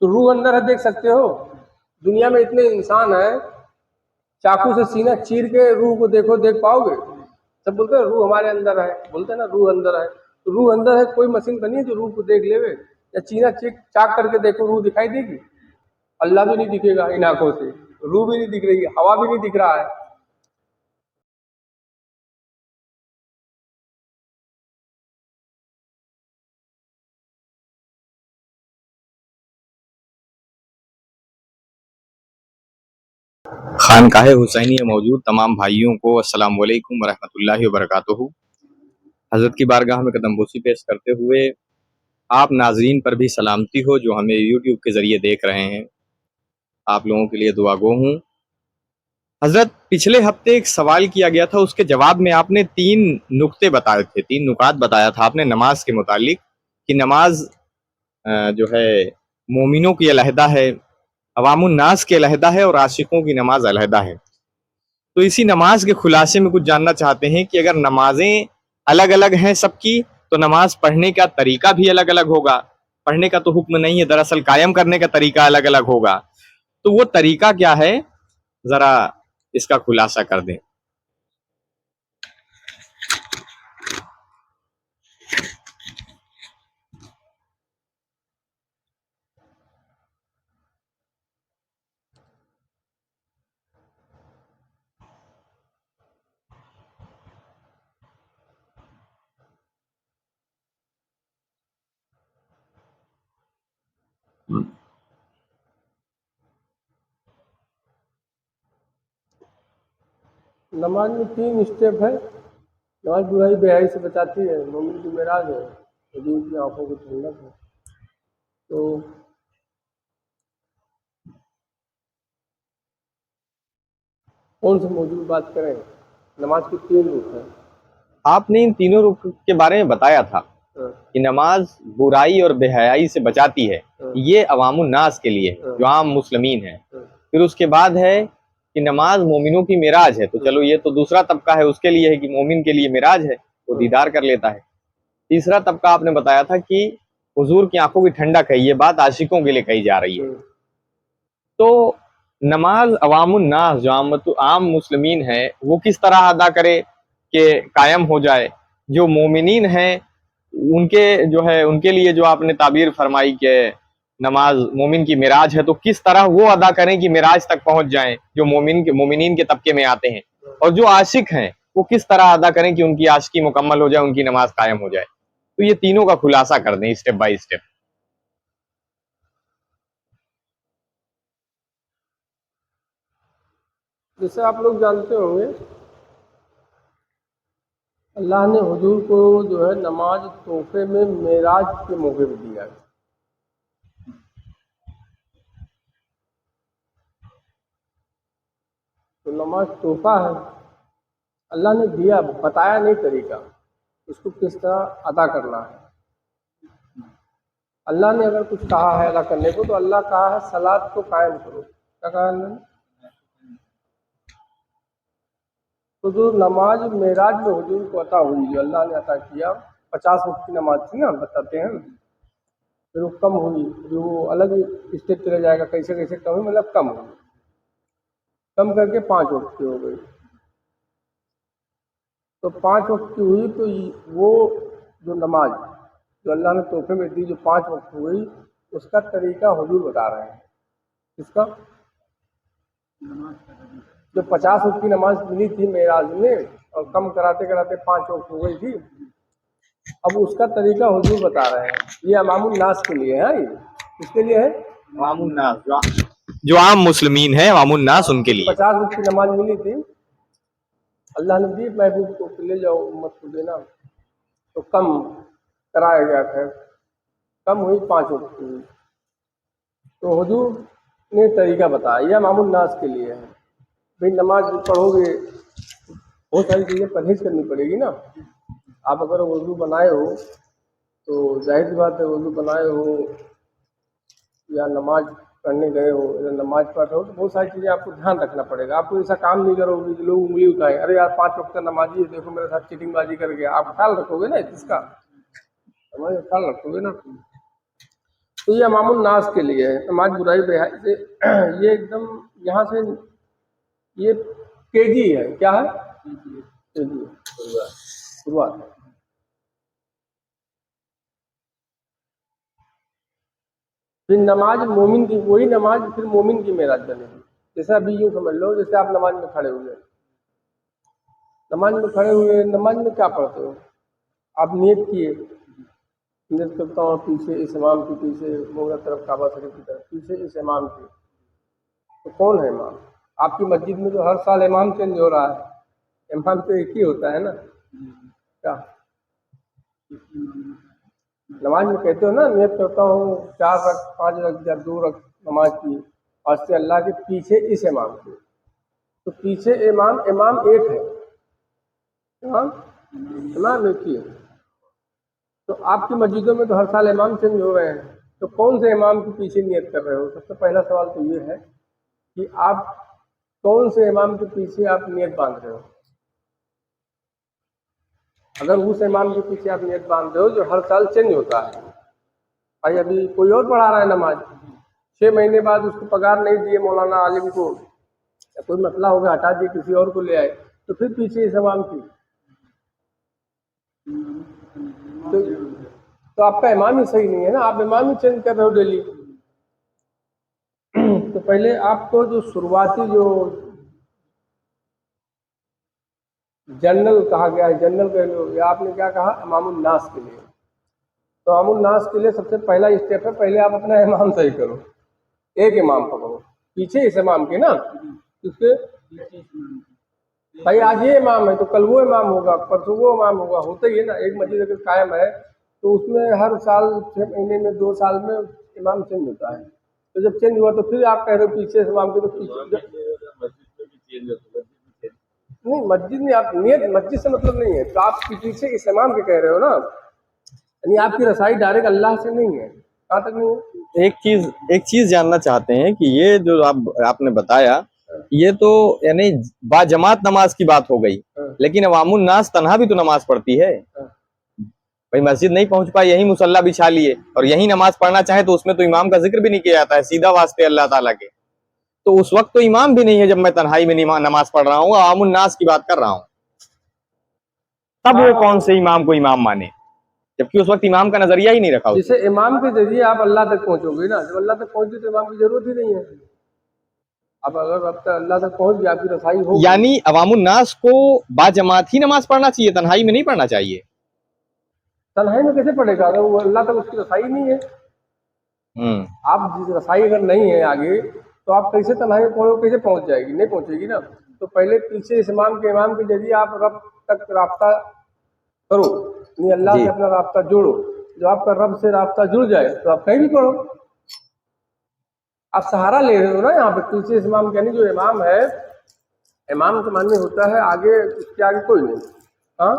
तो रूह अंदर है, देख सकते हो। दुनिया में इतने इंसान हैं, चाकू से सीना चीर के रूह को देखो, देख पाओगे? सब बोलते हैं रूह हमारे अंदर है, बोलते हैं ना रूह अंदर है। तो रूह अंदर है, कोई मशीन बनी है जो रूह को देख लेवे? या सीना चीक चाक करके देखो, रूह दिखाई देगी? अल्लाह भी नहीं दिखेगा इन आंखों से, रूह भी नहीं दिख रही है, हवा भी नहीं दिख रहा है। खानकाह हुसैनी में मौजूद तमाम भाइयों को अस्सलाम वालेकुम वरहमतुल्लाहि वबरकातुहू। हज़रत की बारगाह में कदमबोसी पेश करते हुए आप नाज़रीन पर भी सलामती हो जो हमें यूट्यूब के ज़रिए देख रहे हैं। आप लोगों के लिए दुआ गो हूँ। हज़रत, पिछले हफ्ते एक सवाल किया गया था, उसके जवाब में आपने 3 नुक्ते बताए थे, 3 नुकात बताया था आपने नमाज के मुतालिक कि नमाज जो है मोमिनों की अलहदा है, अवामुन नास की अलहदा है और आशिकों की नमाज अलहदा है। तो इसी नमाज के खुलासे में कुछ जानना चाहते हैं कि अगर नमाजें अलग अलग हैं सबकी, तो नमाज पढ़ने का तरीका भी अलग अलग होगा। पढ़ने का तो हुक्म नहीं है, दरअसल कायम करने का तरीका अलग अलग होगा। तो वो तरीका क्या है, जरा इसका खुलासा कर दें। नमाज में 3 स्टेप है। नमाज बुराई बेहाई से बचाती है, मोमिन की मेराज है, हुजूर की आंखों की ठंडक है। तो कौन से मौजूद बात करें? नमाज के 3 रुख हैं। आपने इन तीनों रुख के बारे में बताया था हाँ, कि नमाज बुराई और बेहयाई से बचाती है, हाँ, ये अवामुन नास के लिए हाँ, जो आम मुस्लिमीन है। हाँ, फिर उसके बाद है कि नमाज मोमिनों की मिराज है, तो चलो ये तो दूसरा तबका है, उसके लिए है कि मोमिन के लिए मिराज है, वो दीदार कर लेता है। तीसरा तबका आपने बताया था कि हुजूर की आंखों की ठंडक है, ये बात आशिकों के लिए कही जा रही है। तो नमाज अवामुन नास जो आम मुस्लिमीन है वो किस तरह अदा करे कि कायम हो जाए? जो मोमिनीन हैं उनके जो है उनके लिए जो आपने ताबीर फरमाई कि नमाज मोमिन की मिराज है, तो किस तरह वो अदा करें कि मिराज तक पहुंच जाएं, जो मोमिनीन के तबके में आते हैं। और जो आशिक हैं वो किस तरह अदा करें कि उनकी आशिकी मुकम्मल हो जाए, उनकी नमाज कायम हो जाए। तो ये तीनों का खुलासा कर दें स्टेप बाय स्टेप। जैसे आप लोग जानते होंगे, अल्लाह ने हुजूर को जो है नमाज तोहफे में मेराज के मौके पर दिया है। तो नमाज तोहफा है, अल्लाह ने दिया, बताया नहीं तरीका उसको किस तरह अदा करना है। अल्लाह ने अगर कुछ कहा है अदा करने को, तो अल्लाह कहा है सलात को कायम करो। क्या कहा अल्लाह ने? तो जो नमाज मेराज में हुजूर को अता हुई, जो अल्लाह ने अता किया, 50 वक्त की नमाज थी ना, बताते हैं। फिर वो कम हुई, जो वो अलग स्टेप चले जाएगा, कैसे कैसे कम हुई, मतलब कम हुई, कम करके 5 वक्त की हो गई। तो 5 वक्त की हुई, तो वो जो नमाज जो अल्लाह ने तोहफे में दी, जो 5 वक्त हुई, उसका तरीका हुजूर बता रहे हैं। किसका? जो 50 वक्त की नमाज मिली थी मेराज में, और कम कराते कराते 5 वक्त हो गई थी, अब उसका तरीका हुजूर बता रहे हैं। ये अमामुन नास के लिए है। ये किसके लिए है? अवामुन नास जो आम मुस्लिमीन है, अवामुन नास उनके लिए। 50 वक्त की नमाज मिली थी, अल्लाह ने दी महबूब को, ले जाओ उम्मत को देना, तो कम कराया गया था, कम हुई 5 वक्त की हुई। तो हुजूर ने तरीका बताया, यह मामूल नास के लिए है। भाई नमाज पढ़ोगे, बहुत सारी चीज़ें परहेज करनी पड़ेगी ना। आप अगर वज़ू बनाए हो, तो जाहिर सी बात है, वज़ू बनाए हो या नमाज पढ़ने गए हो या नमाज पढ़ रहे हो, तो बहुत सारी चीज़ें आपको ध्यान रखना पड़ेगा। आपको ऐसा काम नहीं करोगे कि लोग उंगली उठाएं, अरे यार 5 वक्त का नमाजी है, देखो मेरे साथ चीटिंगबाजी कर गया। आप ख्याल रखोगे ना इसका, समझ ख्याल रखोगे ना। तो ये अमामुन नास के लिए है, नमाज बुराई बेहाई से। ये एकदम यहाँ से ये केजी है, क्या है, केजी है, शुरुआत। फिर नमाज मोमिन की, वही नमाज फिर मोमिन की मेराज बनेगी। जैसे अभी यूँ समझ लो, जैसे आप नमाज में खड़े हुए, नमाज में खड़े हुए, नमाज में क्या पढ़ते हो आप, नियत किए, नियत करता हूँ पीछे इस इमाम के पीछे, मुँह तरफ काबा शरीफ की तरफ, पीछे इस इमाम के। तो कौन है इमाम? आपकी मस्जिद में तो हर साल इमाम चेंज हो रहा है, इमाम तो एक ही होता है ना, क्या नमाज में कहते हो ना, नियत करता हूँ 4 रक 5 रक या 2 रक नमाज की और से अल्लाह के पीछे इस इमाम के। तो पीछे इमाम, इमाम एक है, इमाम इमाम एक ही है। तो आपकी मस्जिदों में तो हर साल इमाम चेंज हो रहे हैं, तो कौन से इमाम के पीछे नियत कर रहे हो? सबसे पहला सवाल तो ये है कि आप कौन से इमाम के पीछे आप नियत बांध रहे हो। अगर उस इमाम के पीछे आप नियत बांध रहे हो जो हर साल चेंज होता है, भाई अभी कोई और पढ़ा रहा है नमाज, 6 महीने बाद उसको पगार नहीं दिए मौलाना आलिम को, या कोई मसला हो गया हटा दिए किसी और को ले आए, तो फिर पीछे इस इमाम की, तो आपका इमाम ही सही नहीं है ना, आप इमाम ही चेंज कर रहे हो डेली। तो पहले आपको जो शुरुआती जो जनरल कहा गया है, जनरल कह लो, या आपने क्या कहा, इमामुन नास के लिए। तो इमामुन नास के लिए सबसे पहला स्टेप है, पहले आप अपना इमाम सही करो, एक इमाम पकड़ो पीछे इस इमाम के ना, उसके भाई आज ये इमाम है तो कल वो इमाम होगा, परसों वो इमाम होगा, होता ही है ना। एक मस्जिद अगर कायम है तो उसमें हर साल 6 महीने में 2 साल में इमाम चेंज होता है। तो जब चेंज हुआ तो फिर आप कह रहे हो पीछे इस इमाम के, तो पीछे नहीं, मस्जिद में आप नियत, मस्जिद से मतलब नहीं है, तो आप पीछे इस इमाम के कह रहे हो ना, यानी आपकी रसाई डायरेक्ट अल्लाह से नहीं है, कहाँ तक नहीं है। एक चीज जानना चाहते हैं कि ये जो आपने बताया, ये तो यानी बाजमात नमाज की बात हो गई, लेकिन अवामुन नास तन्हा भी तो नमाज पढ़ती है भाई। मस्जिद नहीं पहुंच पाए, यही मुसल्ला बिछा लिए और यही नमाज पढ़ना चाहे तो उसमें तो इमाम का जिक्र भी नहीं किया जाता है, सीधा वास्ते अल्लाह ताला के। तो उस वक्त तो इमाम भी नहीं है जब मैं तन्हाई में नमाज पढ़ रहा हूँ, अवामुन नास की बात कर रहा हूँ, तब वो कौन से इमाम को इमाम माने, जबकि उस वक्त इमाम का नजरिया ही नहीं रखा। जैसे इमाम के जरिए आप अल्लाह तक पहुंचोगे ना, जब अल्लाह तक पहुंचे तो इमाम की जरूरत ही नहीं है। अब अगर अब तक अल्लाह तक पहुंच गया, आपकी रसाई हो, यानी अवामुन नास को बाजमात ही नमाज पढ़ना चाहिए, तन्हाई में नहीं पढ़ना चाहिए। तन्हाई में कैसे पढ़ेगा अगर वो अल्लाह तक उसकी रसाई नहीं है। आप जिस रसाई अगर नहीं है आगे, तो आप कैसे तन्हाई में पढ़ो, कैसे पहुंच जाएगी, नहीं पहुंचेगी ना। तो पहले पीछे इस इमाम के जरिए आप रब तक राब्ता करो, नहीं अल्लाह से अपना राब्ता जोड़ो। जब आपका रब से राब्ता जुड़ जाए तो आप कहीं भी पढ़ो, आप सहारा ले रहे हो ना। यहाँ पे पीछे इस इमाम, यानी जो इमाम है, इमाम के मानने होता है आगे, उसके आगे कोई नहीं। हाँ,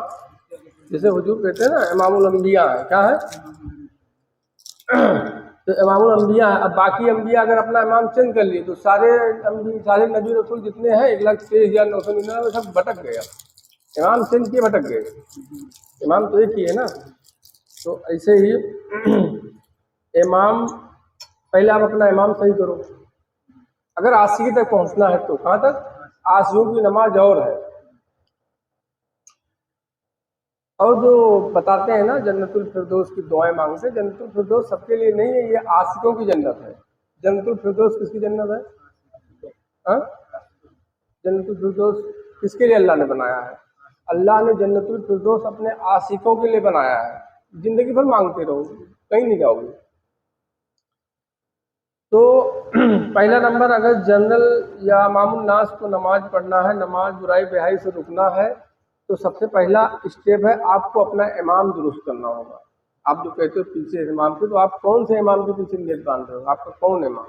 जैसे हुजूर कहते हैं ना इमामुल अंबिया है, क्या है, तो इमामुल अंबिया है। अब बाकी अंबिया अगर अपना इमाम चेंज कर लिए तो सारे नबी रसूल जितने हैं 1,23,999 सब भटक गए, इमाम चेंज किए भटक गए, इमाम तो एक ही है ना। तो ऐसे ही इमाम, पहले आप अपना इमाम सही करो। अगर आशिकी तक पहुंचना है तो कहाँ तक, आशियों की नमाज और है। और जो बताते हैं ना जन्नतुल फिरदौस की दुआएं मांगते हैं, जन्नतुल फिरदौस सबके लिए नहीं है, ये आशिकों की जन्नत है। जन्नतुल फिरदौस किसकी जन्नत है? हाँ, जन्नतुल फिरदौस किसके लिए अल्लाह ने बनाया है? अल्लाह ने जन्नतुल फिरदौस अपने आशिकों के लिए बनाया है। जिंदगी भर मांगते रहो, कहीं नहीं जाओगे। तो पहला नंबर, अगर जनरल या मामूल नास को नमाज पढ़ना है, नमाज बुराई बेहाई से रुकना है, तो सबसे पहला स्टेप है आपको अपना इमाम दुरुस्त करना होगा। आप जो कहते हो पीछे इमाम के, तो आप कौन से इमाम के पीछे नियत बांध रहे हो, आपका कौन इमाम?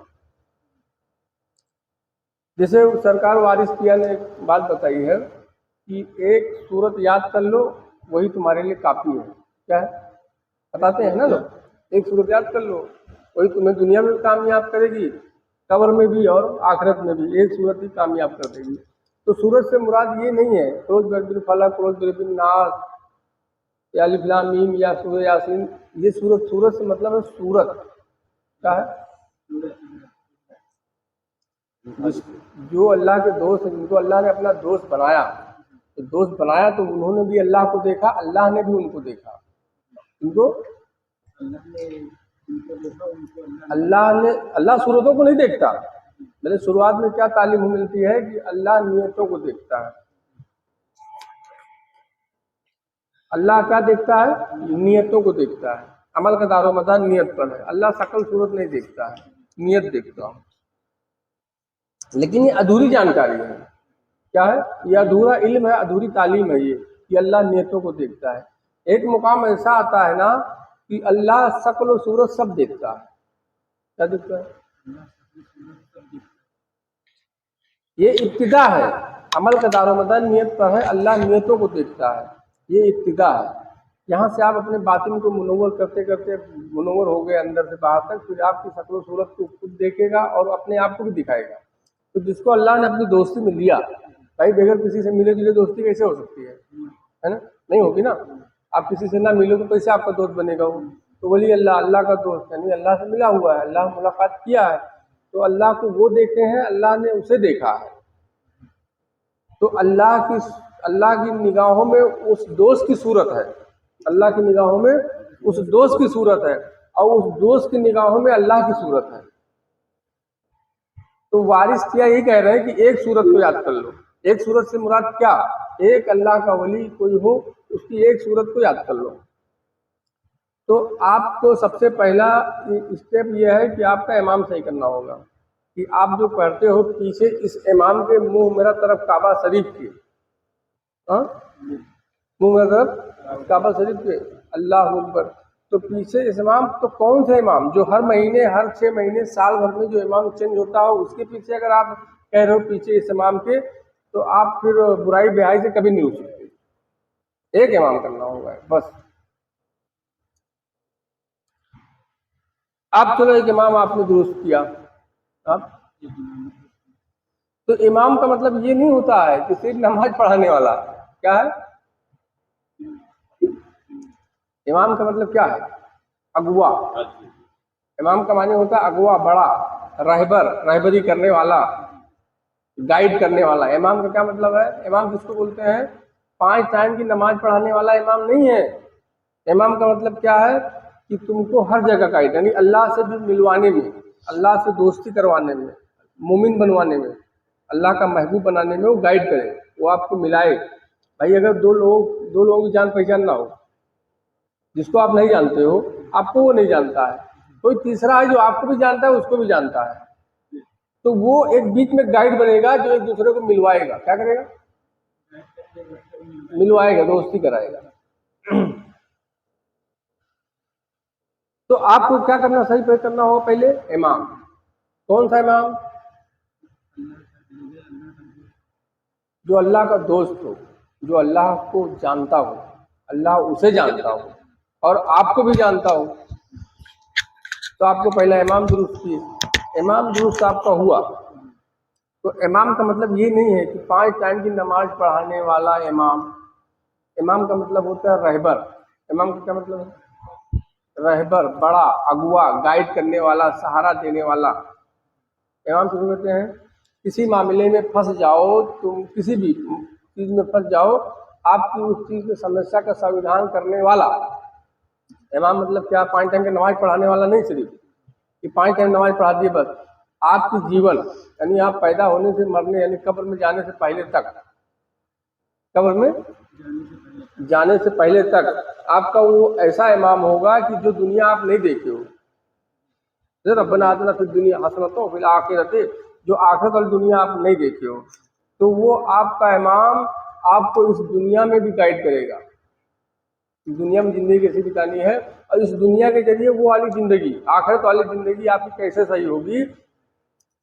जैसे सरकार वारिस किया ने एक बात बताई है कि एक सूरत याद कर लो, वही तुम्हारे लिए काफ़ी है। क्या है बताते हैं ना लोग, एक सूरत याद कर लो, वही तुम्हें दुनिया में भी कामयाब करेगी, कब्र में भी और आखिरत में भी, एक सूरत ही कामयाब कर देगी। तो सूरत से मुराद ये नहीं है क्रोज बिल फलक, क्रोज बिल नास, या अलिफ लाम मीम या सूरह यासीन। ये सूरत से मतलब है सूरत, क्या है? जो अल्लाह के दोस्त हैं, जिनको अल्लाह ने अपना दोस्त बनाया, तो दोस्त बनाया तो उन्होंने भी अल्लाह को देखा, अल्लाह ने भी उनको देखा। उनको अल्लाह सूरतों को नहीं देखता। मैंने शुरुआत में क्या तालीम मिलती है कि अल्लाह नियतों को देखता है। अल्लाह क्या देखता है? नियतों को देखता है। अमल का दारोमदार नियत पर है। अल्लाह शकल सूरत नहीं देखता है, नियत देखता है। लेकिन ये अधूरी जानकारी है। क्या है? ये अधूरा इल्म है, अधूरी तालीम है ये कि अल्लाह नियतों को देखता है। एक मुकाम ऐसा आता है ना कि अल्लाह शकल और सूरत सब देखता है। क्या देखता है? ये इब्तिदा है। अमल का दारोमदार नियत पर है। अल्लाह नियतों को देखता है, ये इब्तिदा है। यहाँ से आप अपने बातिन को मुनव्वर करते करते मुनव्वर हो गए अंदर से बाहर तक, फिर आपकी शक्ल सूरत को खुद देखेगा और अपने आप को भी दिखाएगा। तो जिसको अल्लाह ने अपनी दोस्ती में लिया, भाई बगैर किसी से मिले जुले दोस्ती कैसे हो सकती है ना? नहीं होगी ना। आप किसी से ना मिलो तो कैसे आपका दोस्त बनेगा वो? तो वली अल्लाह का दोस्त यानी अल्लाह से मिला हुआ है, अल्लाह मुलाकात किया है, तो अल्लाह को वो देखे हैं, अल्लाह ने उसे देखा है। तो अल्लाह की निगाहों में उस दोस्त की सूरत है, अल्लाह की निगाहों में उस दोस्त की सूरत है, और उस दोस्त की निगाहों में अल्लाह की सूरत है। तो वारिस क्या यही कह रहे हैं कि एक सूरत को याद कर लो। एक सूरत से मुराद क्या? एक अल्लाह का वली कोई हो, उसकी एक सूरत को याद कर लो। तो आपको सबसे पहला स्टेप यह है कि आपका इमाम सही करना होगा कि आप जो पढ़ते हो पीछे इस इमाम के मुंह मेरा तरफ काबा शरीफ के, मुंह मेरा तरफ काबा शरीफ के, अल्लाह अकबर। तो पीछे इस इमाम, तो कौन सा इमाम? जो हर महीने, हर 6 महीने, साल भर में जो इमाम चेंज होता हो, उसके पीछे अगर आप कह रहे हो पीछे इस इमाम के, तो आप फिर बुराई बेहाई से कभी नहीं उठ सकते। एक इमाम करना होगा बस। आप चलो एक इमाम आपने दुरुस्त किया, आप तो इमाम का मतलब ये नहीं होता है कि सिर्फ नमाज पढ़ाने वाला। क्या है इमाम का मतलब? क्या है? अगुआ। इमाम का माने होता है अगुआ, बड़ा, रहबरी करने वाला, गाइड करने वाला। इमाम का क्या मतलब है? इमाम किसको बोलते हैं? 5 टाइम की नमाज पढ़ाने वाला इमाम नहीं है। इमाम का मतलब क्या है कि तुमको हर जगह गाइड, यानी अल्लाह से भी मिलवाने में, अल्लाह से दोस्ती करवाने में, मोमिन बनवाने में, अल्लाह का महबूब बनाने में वो गाइड करे, वो आपको मिलाए। भाई अगर दो लोगों की जान पहचान ना हो, जिसको आप नहीं जानते हो, आपको वो नहीं जानता है, कोई तीसरा है जो आपको भी जानता है, उसको भी जानता है, तो वो एक बीच में गाइड बनेगा जो एक दूसरे को मिलवाएगा। क्या करेगा? मिलवाएगा, दोस्ती कराएगा। तो आपको क्या करना, सही पे करना होगा पहले इमाम। कौन सा इमाम? जो अल्लाह का दोस्त हो, जो अल्लाह को जानता हो, अल्लाह उसे जानता हो और आपको भी जानता हो। तो आपको पहला इमाम दुरुस्त किए, इमाम दुरुस्त आपका हुआ। तो इमाम का मतलब ये नहीं है कि 5 टाइम की नमाज पढ़ाने वाला इमाम। इमाम का मतलब होता है रहबर। इमाम का क्या मतलब है? रहबर, बड़ा, अगुआ, गाइड करने वाला, सहारा देने वाला। इमाम किसे कहते हैं? किसी मामले में फंस जाओ, तुम किसी भी चीज़ में फंस जाओ, आपकी उस चीज़ की समस्या का संविधान करने वाला। इमाम मतलब क्या? 5 टाइम की नमाज पढ़ाने वाला नहीं सिर्फ कि 5 टाइम नमाज पढ़ा दिए बस। आपकी जीवन, यानी आप पैदा होने से मरने, यानी कब्र में जाने से पहले तक, कब्र में जाने से पहले तक आपका वो ऐसा इमाम होगा कि जो दुनिया आप नहीं देखे हो। रब्बना आतिना फिद दुनिया हसनतन व फिल आखिरति, जो आखिरत वाली दुनिया आप नहीं देखे हो, तो वो आपका इमाम आपको इस दुनिया में भी गाइड करेगा। दुनिया में ज़िंदगी कैसे बितानी है, और इस दुनिया के जरिए वो वाली ज़िंदगी, आखिरत वाली ज़िंदगी आपकी कैसे सही होगी,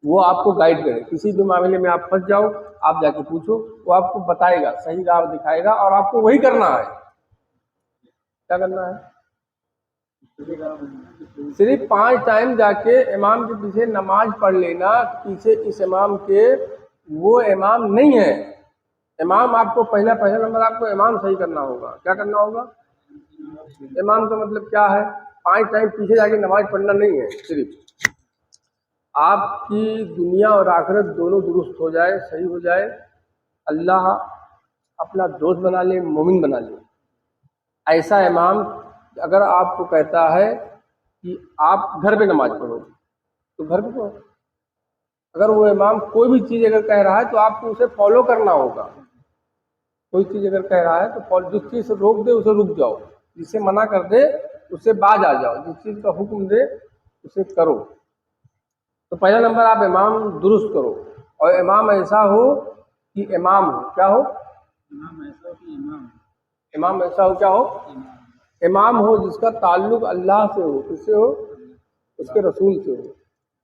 वो आपको गाइड करे। किसी भी मामले में आप फंस जाओ, आप जाके पूछो, वो आपको बताएगा, सही राह दिखाएगा, और आपको वही करना है। क्या करना है? सिर्फ 5 टाइम जाके इमाम के पीछे नमाज पढ़ लेना, पीछे इस इमाम के, वो इमाम नहीं है। इमाम आपको पहला नंबर आपको इमाम सही करना होगा। क्या करना होगा? इमाम का मतलब क्या है? 5 टाइम पीछे जाके नमाज पढ़ना नहीं है सिर्फ, आपकी दुनिया और आखिरत दोनों दुरुस्त हो जाए, सही हो जाए, अल्लाह अपना दोस्त बना ले, मोमिन बना ले। ऐसा इमाम अगर आपको कहता है कि आप घर पे नमाज पढ़ो तो घर पे पढ़ो। अगर वो इमाम कोई भी चीज़ अगर कह रहा है तो आपको उसे फॉलो करना होगा। कोई चीज़ अगर कह रहा है तो फॉलो, जिस चीज़ से रोक दे उसे रुक जाओ, जिससे मना कर दे उससे बाज आ जाओ, जिस चीज़ का हुक्म दे उसे करो। तो पहला नंबर आप इमाम दुरुस्त करो, और इमाम ऐसा हो कि इमाम हो, क्या हो? इमाम ऐसा हो, क्या हो? इमाम हो जिसका ताल्लुक अल्लाह से हो, किससे हो? उसके रसूल से हो।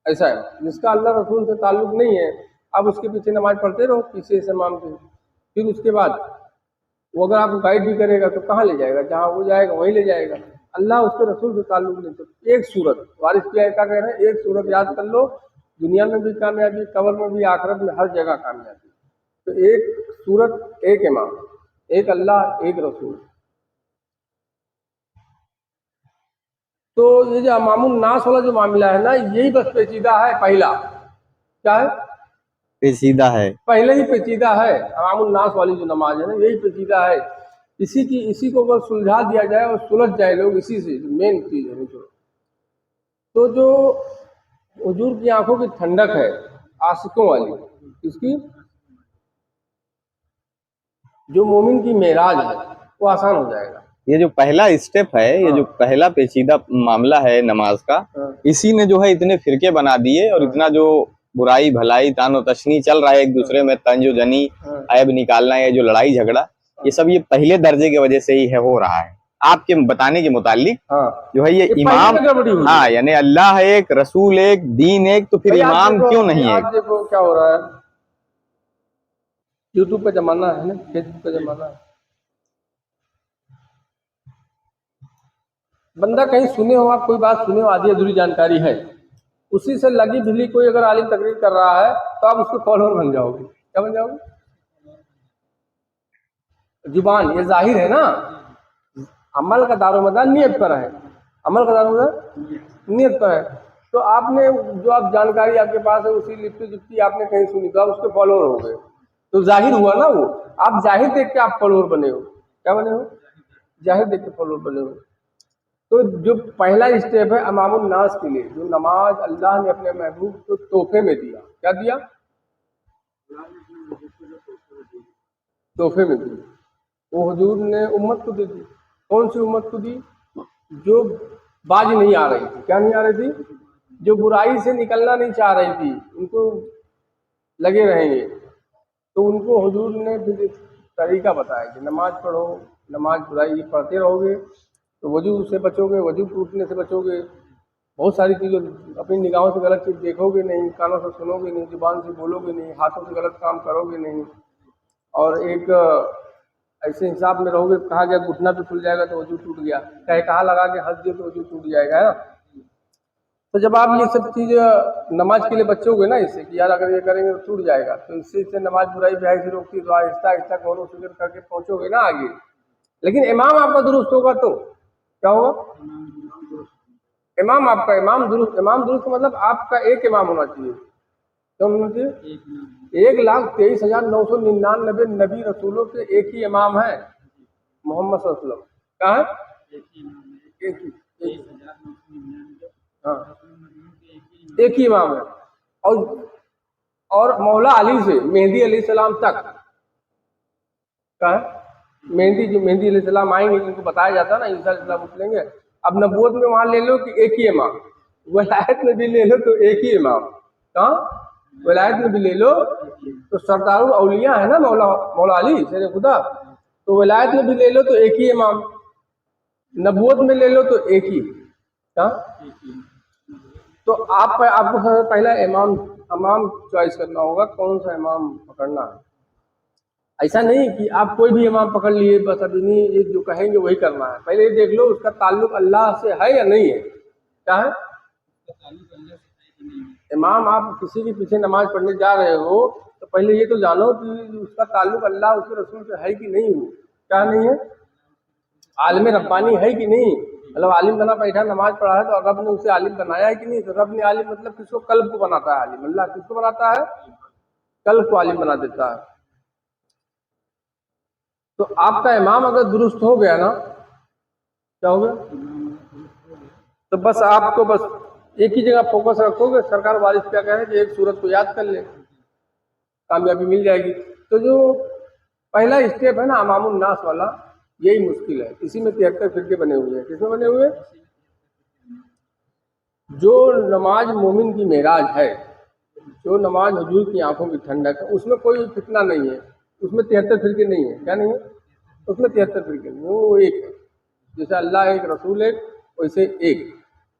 ऐसा है जिसका अल्लाह रसूल से ताल्लुक नहीं है, आप उसके पीछे नमाज पढ़ते रहो, पीछे इस इमाम के। फिर उसके बाद वो अगर आपको गाइड भी करेगा तो कहाँ ले जाएगा? जहाँ वो जाएगा वहीं ले जाएगा। अल्लाह उसके रसूल से ताल्लुक नहीं। तो एक सूरत, वारिस क्या कह रहे हैं, एक सूरत याद कर लो, दुनिया में भी कामयाबी, कब्र में भी, आखिरत में, हर जगह कामयाबी। तो एक सूरत, एक इमाम, एक अल्लाह, एक रसूल। तो ये जो इमामुन नास वाला जो मामला है ना, यही बस पेचीदा है। पहला क्या है? पेचीदा है। पहले ही पेचीदा है। इमामुन नास वाली जो नमाज है ना, यही पेचीदा है। इसी को अगर सुलझा दिया जाए और सुलझ जाए लोग इसी से, मेन चीज है। तो जो हुजूर की आंखों की ठंडक है आशिकों वाली, इसकी जो मोमिन की मेराज है वो आसान हो जाएगा। ये जो पहला स्टेप है, ये जो पहला पेचीदा मामला है नमाज का, इसी ने जो है इतने फिरके बना दिए, और इतना जो बुराई भलाई तानो तशनी चल रहा है, एक दूसरे में तंजो जनी, ऐब निकालना, ये जो लड़ाई झगड़ा, ये सब ये पहले दर्जे की वजह से ही है, हो रहा है। आपके बताने के मुतालिक जो है ये इमाम, हाँ, यानी अल्लाह एक, रसूल एक, दीन एक, तो फिर इमाम क्यों नहीं है? आप देखो क्या हो रहा है, यूट्यूब का जमाना है ना, फेसबुक का जमाना है। बंदा कहीं सुने हो, आप कोई बात सुने हो, आधी अधूरी जानकारी है, उसी से लगी भिली कोई अगर आलिम तकरीर कर रहा है तो आप उसके फॉलोअर बन जाओगे। क्या बन जाओगे? जुबान ये जाहिर है ना, अमल का दारोमदार नियत पर है। अमल का दारोमदार नियत पर है। तो आपने जो आप जानकारी आपके पास है उसी लिपटी जुपटी आपने कहीं सुनी तो आप उसके फॉलोअर हो गए, तो जाहिर हुआ ना वो। आप जाहिर देख के आप फॉलोअर बने हो। क्या बने हो? जाहिर देख के फॉलोअर बने हो। तो जो पहला स्टेप है इमामुन नास के लिए, जो नमाज अल्लाह ने अपने महबूब को तोहफे में दिया, क्या दिया? तोहफे में दी, वो हुजूर ने उम्मत को दे दी। कौन सी उम्मत को दी? जो बाज नहीं आ रही थी। क्या नहीं आ रही थी? जो बुराई से निकलना नहीं चाह रही थी, उनको लगे रहेंगे, तो उनको हुजूर ने फिर तरीका बताया कि नमाज पढ़ो, नमाज बुराई पढ़ते रहोगे तो वजू से बचोगे, वजू टूटने से बचोगे, बहुत सारी चीज़ें, अपनी निगाहों से गलत चीज़ देखोगे नहीं, कानों से सुनोगे नहीं, जुबान से बोलोगे नहीं, हाथों से गलत काम करोगे नहीं, और एक ऐसे हिसाब में रहोगे। कहा गया घुटना भी खुल जाएगा तो वजू टूट गया, कहे कहा लगा के हंस दिए तो वजू टूट जाएगा, है ना। तो जब आप ये सब चीज़ नमाज के लिए बचोगे ना इससे कि यार अगर ये करेंगे तो टूट जाएगा, तो इससे नमाज बुराई भी से रोकती है, तो आहिस्ता आहिस्ता गौर फिक्र करके पहुँचोगे ना आगे। लेकिन इमाम आपका दुरुस्त होगा तो क्या होगा? इमाम आपका, इमाम दुरुस्त मतलब आपका एक इमाम होना चाहिए। क्या होना चाहिए? 1,23,999 नबी रसूलों के एक ही इमाम है, मोहम्मद सल्लल्लाहु अलैहि वसल्लम। क्या है? एक ही, हाँ, एक ही इमाम है। और मौला अली से मेहदी अलैहिस्सलाम तक क्या है? मेहदी अलैहिस्सलाम आएंगे, इनको बताया जाता है ना, ईसा अलैहिस्सलाम उतरेंगे। अब नबूवत में वहां ले लो कि एक ही इमाम, वलायत में भी ले लो तो एक ही इमाम। कहाँ? वलायत में भी ले लो तो सरदारुल औलिया है ना मौला अली शेर खुदा, तो वलायत में भी ले लो तो एक ही इमाम, नबूवत में ले लो तो एक ही। कहाँ? तो आपको सबसे पहला इमाम चॉइस करना होगा, कौन सा इमाम पकड़ना है। ऐसा नहीं कि आप कोई भी इमाम पकड़ लिए बस अभी नहीं, ये जो कहेंगे वही करना है। पहले ये देख लो उसका ताल्लुक अल्लाह से है या नहीं है। क्या है? इमाम आप किसी के पीछे नमाज पढ़ने जा रहे हो तो पहले ये तो जानो कि उसका ताल्लुक अल्लाह उसके रसूल से है कि नहीं हो। क्या नहीं है? आलिम रब्बानी है कि नहीं, मतलब आलिम बना बैठा नमाज पढ़ा है, तो रब ने उसे आलिम बनाया है कि नहीं? तो रब ने आलिम मतलब किसको? कल्ब को बनाता है आलिम। अल्लाह किसको बनाता है? कल्ब को आलिम बना देता है। तो आपका इमाम अगर दुरुस्त हो गया ना, क्या हो गया? तो बस आपको बस एक ही जगह फोकस रखोगे। सरकार वारिस क्या कह रहे हैं कि एक सूरत को याद कर ले, कामयाबी मिल जाएगी। तो जो पहला स्टेप है ना अमामुन नास वाला, यही मुश्किल है। इसी में 73 फिरके बने हुए हैं। किसमें बने हुए हैं? जो नमाज मोमिन की मेराज है, जो नमाज हुजूर की आंखों की ठंडक है, उसमें कोई फितना नहीं है। उसमें 73 फिरके नहीं है। क्या नहीं है? उसमें 73 फिरके नहीं है, वो एक है। जैसे अल्लाह एक, रसूल एक, वैसे एक,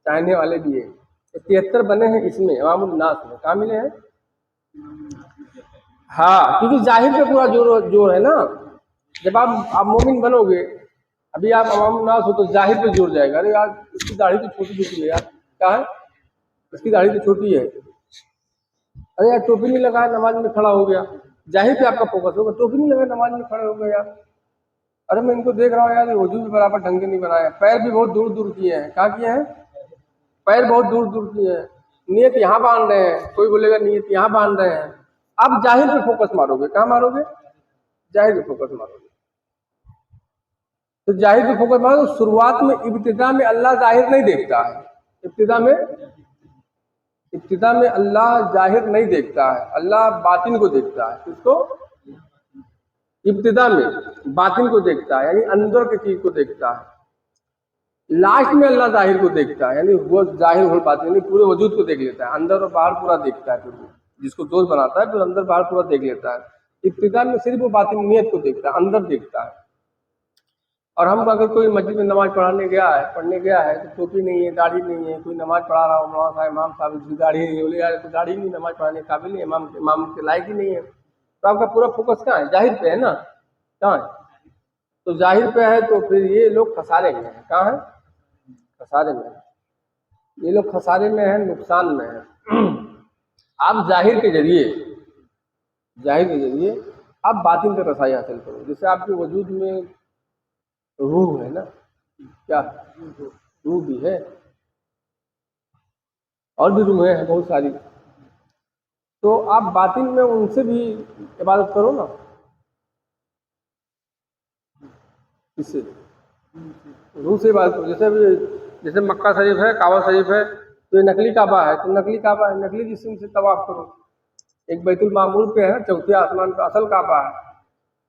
चाहने वाले भी एक। 73 बने हैं इसमें इमामुन नास में। कहाँ मिले हैं? हाँ, क्योंकि जाहिर पे पूरा जोर जोर है ना। जब आप मोमिन बनोगे, अभी आप इमामुन नास हो तो जाहिर पे जोर जाएगा। अरे यार इसकी दाढ़ी तो छोटी छोटी है यार, क्या है? इसकी दाढ़ी तो छोटी है। अरे यार टोपी नहीं लगाया, नमाज में खड़ा हो गया। जाहिर पे आपका फोकस होगा, टोपी नहीं लगाया, नमाज में खड़े हो गए यार। अरे मैं इनको देख रहा हूँ यार, ये वजू भी बराबर ढंग के नहीं बनाया, पैर भी बहुत दूर दूर किए हैं। कहाँ किए हैं? पैर बहुत दूर दूर किए हैं। नियत यहाँ बांध रहे हैं, कोई बोलेगा नियत यहाँ बांध रहे हैं। आप जाहिर पे फोकस मारोगे। कहाँ मारोगे? जाहिर पे फोकस मारोगे। तो जाहिर पे फोकस मारो। तो शुरुआत में, इब्तिदा में अल्लाह जाहिर नहीं देखता है। इब्तिदा में अल्लाह जाहिर नहीं देखता है, अल्लाह बातिन को देखता है। किसको? इब्तिदा में बातिन को देखता है, यानी अंदर की चीज को देखता है। लास्ट में अल्लाह जाहिर को देखता है, यानी वो जाहिर हो बातिन, यानी पूरे वजूद को देख लेता है, अंदर और बाहर पूरा देखता है। फिर वो जिसको दोस्त बनाता है, फिर अंदर बाहर पूरा देख लेता है। इब्तिदा में सिर्फ वो बातिन नियत को देखता है, अंदर देखता है। और हम अगर कोई मस्जिद में नमाज पढ़ने गया है, तो टोपी नहीं है, दाढ़ी नहीं है, कोई नमाज पढ़ा रहा हो, मौलाना साहब, इमाम साहब, उसकी दाढ़ी नहीं है, बोले यार तो दाढ़ी नहीं, नमाज पढ़ाने के काबिल नहीं, इमाम के लायक ही नहीं है। तो आपका पूरा फोकस कहाँ है? जाहिर पे है ना। कहाँ है? तो जाहिर पे है, तो फिर ये लोग खसारे में है। कहाँ है? खसारे में है। ये लोग खसारे में है, नुकसान में है। आप जाहिर के जरिए आप बातिन का रसाई हासिल करो। जैसे आपके वजूद में रूह है ना, क्या रूह भी है, और भी रूहें हैं बहुत सारी। तो आप बातिन में उनसे भी इबादत करो ना। किससे? रूह से इबादत करो। जैसे मक्का शरीफ है, काबा शरीफ है, तो ये नकली काबा है, तो नकली काबा है, नकली जिस्म से तवाफ करो। एक बैतुल मामूर पे है, चौथे आसमान पे असल काबा है,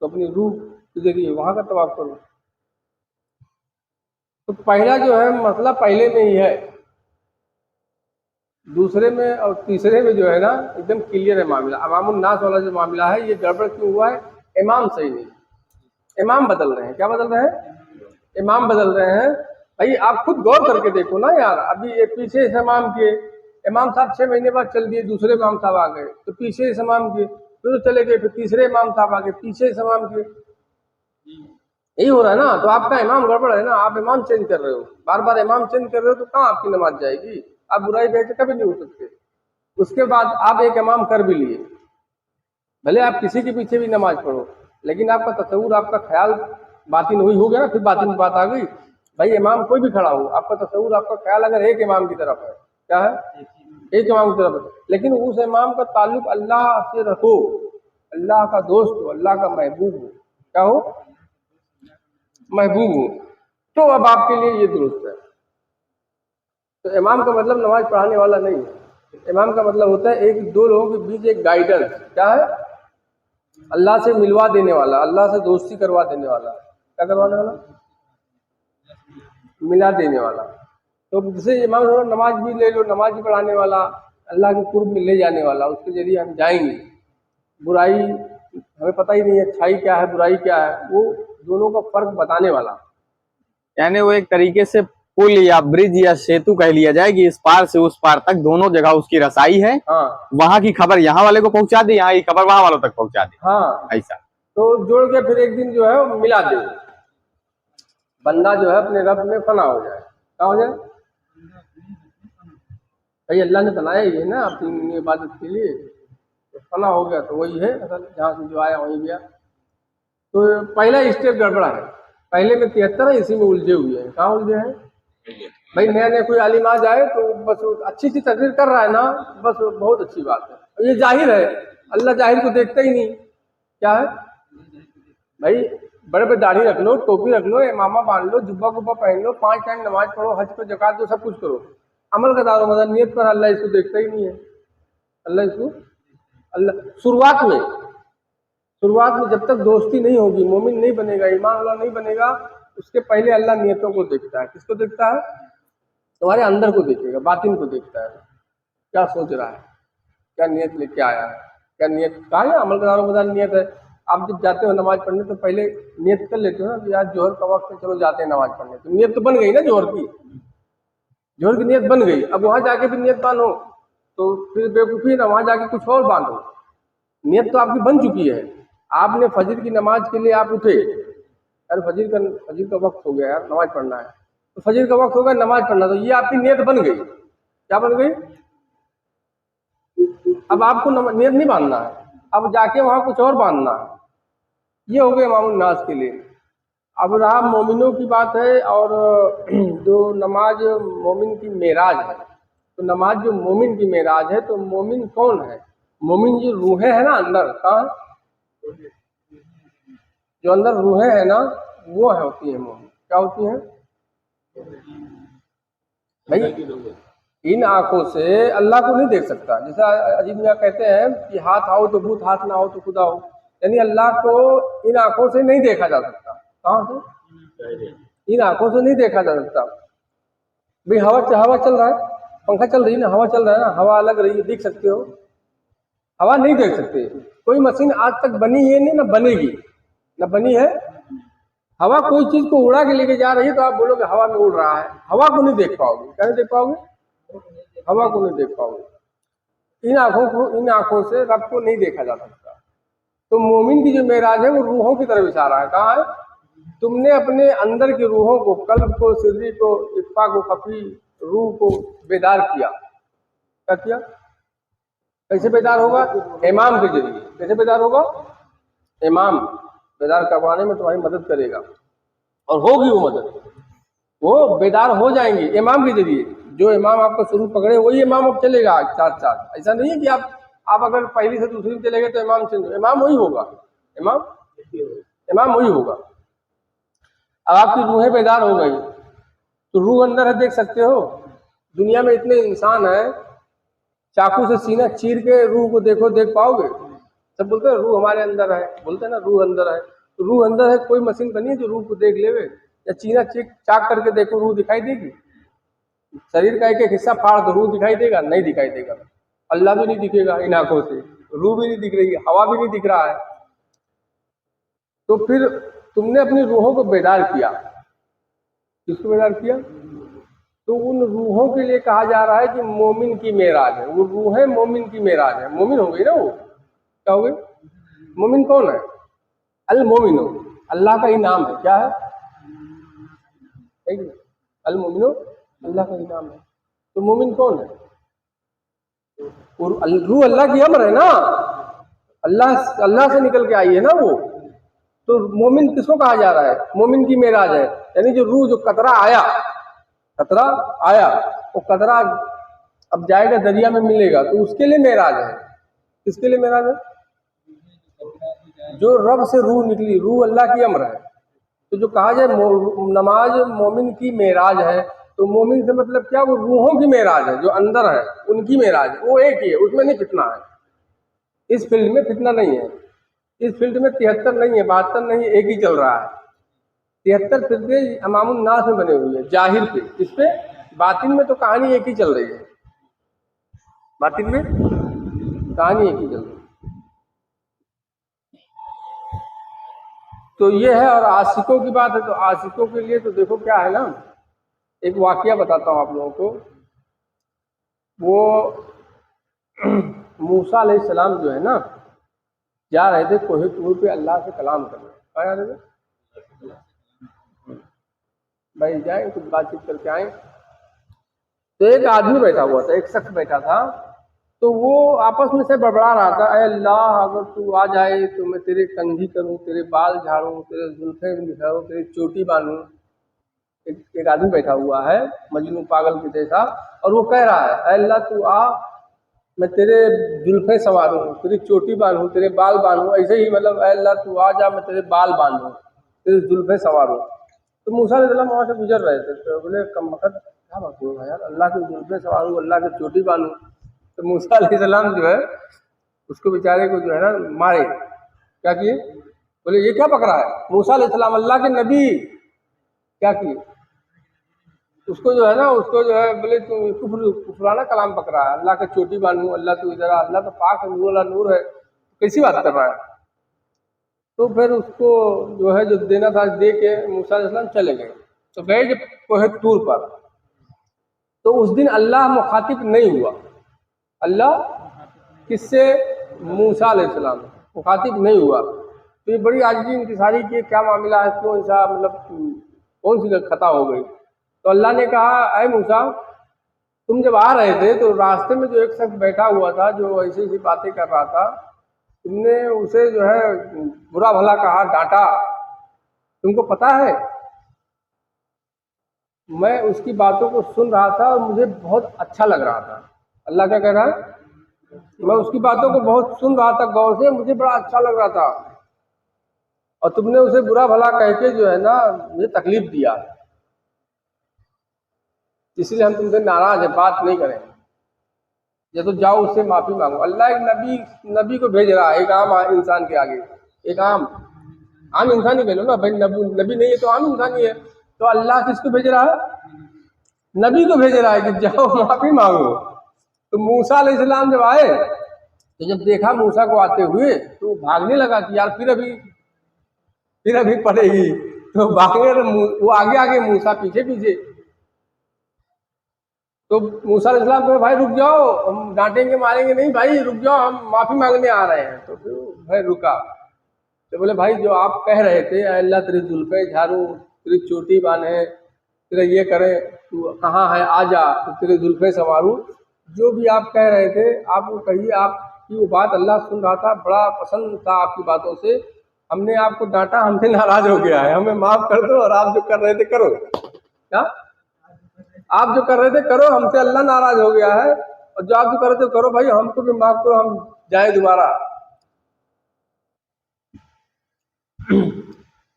तो अपनी रूह के जरिए वहां का तवाफ करो। तो पहला जो है मसला पहले में ही है, दूसरे में और तीसरे में जो है ना एकदम क्लियर है मामला। इमामुन नास वाला जो मामला है, ये गड़बड़ क्यों हुआ है? इमाम सही नहीं, इमाम बदल रहे हैं। क्या बदल रहे हैं? इमाम बदल रहे हैं। भाई आप खुद गौर करके देखो ना यार, अभी ये पीछे इस इमाम के, इमाम साहब 6 महीने बाद चल दिए, दूसरे इमाम साहब आ गए, तो पीछे इस इमाम के फिर तो चले गए, फिर तीसरे इमाम साहब आ गए, पीछे इस इमाम के। यही हो रहा है ना। तो आपका इमाम गड़बड़ है ना, आप इमाम चेंज कर रहे हो, बार बार इमाम चेंज कर रहे हो, तो कहाँ आपकी नमाज जाएगी? आप बुराई बेहतर कभी नहीं हो सकते। उसके बाद आप एक इमाम कर भी लिए, भले आप किसी के पीछे भी नमाज पढ़ो, लेकिन आपका तसव्वुर, आपका ख्याल बातिन हुई हो गया ना। फिर बातिन की बात आ गई, भाई इमाम कोई भी खड़ा हो, आपका तसव्वुर, आपका ख्याल अगर एक इमाम की तरफ है, क्या है? एक इमाम की तरफ है, लेकिन उस इमाम का ताल्लुक अल्लाह से रखो, अल्लाह का दोस्त हो, अल्लाह का महबूब हो। क्या हो? महबूब हो। तो अब आपके लिए ये दुरुस्त है। तो इमाम का मतलब नमाज पढ़ाने वाला नहीं है। इमाम का मतलब होता है एक दो लोगों के बीच एक गाइडेंस। क्या है? अल्लाह से मिलवा देने वाला, अल्लाह से दोस्ती करवा देने वाला। क्या करवाने वाला? मिला देने वाला। तो जैसे इमाम साहब नमाज भी ले लो, नमाज भी पढ़ाने वाला, अल्लाह के कुर्ब में ले जाने वाला, उसके जरिए हम जाएंगे। बुराई हमें पता ही नहीं है, अच्छाई क्या है, बुराई क्या है, वो दोनों का फर्क बताने वाला। यानी वो एक तरीके से पुल या ब्रिज या सेतु कह लिया जाए कि इस पार से उस पार तक दोनों जगह उसकी रसाई है। हाँ, वहां की खबर यहाँ वाले को पहुंचा दी, यहाँ की खबर वहां वालों तक पहुंचा दी। हाँ। ऐसा तो जोड़ के फिर एक दिन जो है वो मिला दे, बंदा जो है अपने रब में फना हो जाए। क्या हो जाए? भाई अल्लाह ने बनाया ही है ना अपनी इबादत के लिए, तो फना हो गया तो वही है असल, जहाँ से जो आया वहीं गया। तो पहला स्टेप गड़बड़ा है, पहले में 73 है, इसी में उलझे हुए हैं। कहाँ उलझे हैं? भाई नया नया कोई आलिम आ जाए तो बस वो अच्छी सी तकरीर कर रहा है ना, बस वो बहुत अच्छी बात है। और ये जाहिर है, अल्लाह जाहिर को देखता ही नहीं। क्या है भाई, बड़े बड़े दाढ़ी रख लो, टोपी रख लो, इमामा बांध लो, जुब्बा गुब्बा पहन लो, 5 टाइम नमाज पढ़ो, हज पे ज़कात दो, सब कुछ करो, अमल का दारो मदार नियत पर अल्लाह इसको देखता ही नहीं है। अल्लाह इसको अल्लाह शुरुआत में जब तक दोस्ती नहीं होगी, मोमिन नहीं बनेगा, ईमान वाला नहीं बनेगा, उसके पहले अल्लाह नियतों को देखता है। किसको देखता है? तुम्हारे अंदर को देखेगा, बातिन को देखता है, क्या सोच रहा है, क्या नियत लेके आया है, क्या नियत कहा है, अमल का दारो मदार नियत है। आप जब जाते हो नमाज पढ़ने तो पहले नियत कर लेते हो ना कि आज जोहर का वक्त है, चलो जाते हैं नमाज पढ़ने, तो नियत तो बन गई ना जोहर की, जोहर की नियत बन गई। अब वहां जाके भी नियत बांधो तो फिर बेवकूफ़ी है ना, वहां जाके कुछ और बांधो। नियत तो आपकी बन चुकी है। आपने फजर की नमाज के लिए आप उठे, यार फजर का वक्त हो गया यार, नमाज पढ़ना है, तो फजर का वक्त हो गया, नमाज पढ़ना, तो ये आपकी नियत बन गई। क्या बन गई? अब आपको नियत नहीं बांधना है, अब जाके वहां कुछ और बांधना है। ये हो गया इमामुन नास के लिए। अब रहा मोमिनों की बात है, और जो नमाज मोमिन की मेराज है, तो नमाज जो मोमिन की मेराज है, तो मोमिन कौन है? मोमिन जो रूहें है ना अंदर, कहाँ जो अंदर रूहें है ना, वो है होती है मोमिन। क्या होती है भाई? इन आंखों से अल्लाह को नहीं देख सकता। जैसा अजीब मियाँ कहते हैं कि हाथ आओ तो भूत, हाथ ना आओ तो खुदा हो, यानी अल्लाह को इन आंखों से नहीं देखा जा सकता। कहाँ से? इन आंखों से नहीं देखा जा सकता। भाई हवा चल रहा है, पंखा चल रही है ना, हवा चल रहा है ना, हवा लग रही है, देख सकते हो? हवा नहीं देख सकते। कोई मशीन आज तक बनी है नहीं, ना बनेगी, ना बनी है। हवा कोई चीज को उड़ा के लेके जा रही है तो आप बोलोगे हवा में उड़ रहा है, हवा को नहीं देख पाओगे। क्या नहीं देख पाओगे? हवा को नहीं देख पाओगे। इन आंखों से रब को नहीं देखा जा सकता। तो मोमिन की जो मेराज है वो रूहों की तरफ इशारा है। कहाँ है? तुमने अपने अंदर की रूहों को, कल्ब को, सिर्री को, इक्फा को, खफी रूह को बेदार किया। क्या किया? कैसे बेदार होगा? इमाम के जरिए। कैसे बेदार होगा? इमाम बेदार करवाने में तुम्हारी मदद करेगा, और होगी वो मदद, वो बेदार हो जाएंगे इमाम के जरिए। जो इमाम आपका शुरू पकड़े वही इमाम अब चलेगा साथ साथ। ऐसा नहीं है कि आप अगर पहली से दूसरी में चले गए तो इमाम चेंज, इमाम वही होगा, इमाम इमाम वही होगा। अब आपकी रूहें बेदार हो गई तो रूह अंदर है, देख सकते हो? दुनिया में इतने इंसान हैं, चाकू से सीना चीर के रूह को देखो, देख पाओगे? सब बोलते हैं रूह हमारे अंदर है, बोलते हैं ना रूह अंदर है, तो रूह अंदर है। कोई मशीन बनी है जो रूह को देख लेवे? या चीना चाक करके देखो, रूह दिखाई देगी? शरीर का एक एक हिस्सा फाड़ दो, रूह दिखाई देगा? नहीं दिखाई देगा। अल्लाह भी नहीं दिखेगा इन आंखों से, रूह भी नहीं दिख रही है, हवा भी नहीं दिख रहा है। तो फिर तुमने अपनी रूहों को बेदार किया। किसको बेदार किया? तो उन रूहों के लिए कहा जा रहा है कि मोमिन की मेराज है। वो रूहें मोमिन की मेराज है। मोमिन हो गई ना वो। क्या हो गई? मोमिन कौन है? अल मोमिनो, अल्लाह का ही नाम है। क्या है? अल मोमिनो अल्लाह का ही नाम है। तो मोमिन कौन है? रूह अल्लाह की अमर है ना, अल्लाह से निकल के आई है ना वो। तो मोमिन किसको कहा जा रहा है? मोमिन की मेराज है, यानी जो रूह, जो कतरा आया, वो कतरा अब जाएगा दरिया में मिलेगा, तो उसके लिए मेराज है। किसके लिए मेराज है? जो रब से रूह निकली, रूह अल्लाह की अमर है। तो जो कहा जाए नमाज मोमिन की मेराज है, तो मोमिन से मतलब क्या? वो रूहों की मेराज है, जो अंदर है उनकी मेराज। वो एक ही है, उसमें नहीं फितना है। इस फील्ड में फितना नहीं है। इस फील्ड में 73 नहीं है, 72 नहीं है, एक ही चल रहा है। 73 फिरके इमामुन नास में बने हुए हैं, जाहिर पे। इस पे बातिन में तो कहानी एक ही चल रही है, बातिन में कहानी एक ही चल रही है। तो ये है। और आशिकों की बात है, तो आशिकों के लिए तो देखो क्या है ना, एक वाकया बताता हूँ आप लोगों को। वो मूसा अलैहिस्सलाम जो है ना, जा रहे थे कोहे तूर पे अल्लाह से कलाम करने। कहाँ जा रहे थे भाई? जाए कुछ बातचीत करके आए। तो एक आदमी बैठा हुआ था, एक शख्स बैठा था, तो वो आपस में से बड़बड़ा रहा था, अरे अल्लाह अगर तू आ जाए तो मैं तेरे कंघी करूँ, तेरे बाल झाड़ूँ, तेरे जुल्फे बिखरूँ, तेरी चोटी बांधूँ। एक आदमी बैठा हुआ है मजनू पागल के जैसा, और वो कह रहा है ऐ अल्लाह तू आ, मैं तेरे जुल्फे सवारूं, तेरी चोटी बांधूं, तेरे बाल बांधूं, ऐसे ही मतलब ऐ अल्लाह तू आ जा, मैं तेरे बाल बांधूं, तेरे जुल्फे सवारूं। तो मूसा अलैहिस्सलाम वहाँ से गुजर रहे थे, तो बोले कम वक़्त क्या बात हुआ यार, अल्लाह के जुल्फे सवारूं, अल्लाह की चोटी बांधूं। तो मूसा अलैहिस्सलाम जो है उसको बेचारे को जो है ना मारे। क्या किए? बोले ये क्या पकड़ा है? मूसा अलैहिस्सलाम अल्लाह के नबी क्या किए? उसको जो है ना, उसको जो है बोले तू कुफराना कलाम पकड़ा है, अल्लाह का चोटी बांधूं, अल्लाह तू इधर आ, अल्लाह तो पाक है, नूर वाला नूर है, कैसी बात कर रहा है? तो फिर उसको जो है जो देना था दे के मूसा अलैहिस्सलाम चले गए। तो गए जब कोहे तूर पर, तो उस दिन अल्लाह मुखातिब नहीं हुआ। अल्लाह किससे? मूसा अलैहिस्सलाम मुखातिब नहीं हुआ। तो ये बड़ी आजिज़ी इंकिसारी की क्या मामला है, क्यों ऐसा मतलब कौन सी खता हो गई? तो अल्लाह ने कहा ऐ मूसा, तुम जब आ रहे थे तो रास्ते में जो एक शख्स बैठा हुआ था जो ऐसी ऐसी बातें कर रहा था, तुमने उसे जो है बुरा भला कहा, डांटा, तुमको पता है? मैं उसकी बातों को सुन रहा था और मुझे बहुत अच्छा लग रहा था। अल्लाह क्या कह रहा है? मैं उसकी बातों को बहुत सुन रहा था गौर से, मुझे बड़ा अच्छा लग रहा था, और तुमने उसे बुरा भला कह के जो है ना मुझे तकलीफ दिया, इसलिए हम तुमसे नाराज है, बात नहीं करेंगे। या तो जाओ उससे माफी मांगो। अल्लाह एक नबी को भेज रहा है एक आम इंसान के आगे, एक आम इंसान ही कह लो ना भाई, नबी नहीं है तो आम इंसान ही है। तो अल्लाह किसको भेज रहा है? नबी को भेज रहा है कि जाओ माफी मांगो। तो मूसा अलैहिस्सलाम जब आए, तो जब देखा मूसा को आते हुए तो वो भागने लगा कि यार फिर अभी पड़ेगी। तो भागने, वो आगे आगे, मूसा पीछे पीछे। तो मूसा अलैहिस्सलाम कहे भाई रुक जाओ, हम डांटेंगे मारेंगे नहीं भाई, रुक जाओ, हम माफी मांगने आ रहे हैं। तो फिर भाई रुका। तो बोले भाई जो आप कह रहे थे अल्लाह तेरी जुल्फे झाड़ू, तेरी चोटी बांधे, तेरा ये करे, तू कहाँ है आ जा, तो तेरे जुल्फे संवारूं, जो भी आप कह रहे थे आप वो कहिए। आपकी वो बात अल्लाह सुन रहा था, बड़ा पसंद था आपकी बातों से, हमने आपको डांटा, हमसे नाराज हो गया है, हमें माफ कर दो, और आप जो कर रहे थे करो। क्या आप जो कर रहे थे करो, हमसे अल्लाह नाराज हो गया है, और जो आप जो कर रहे थे करो भाई, हमको भी माफ करो, हम जाए दोबारा।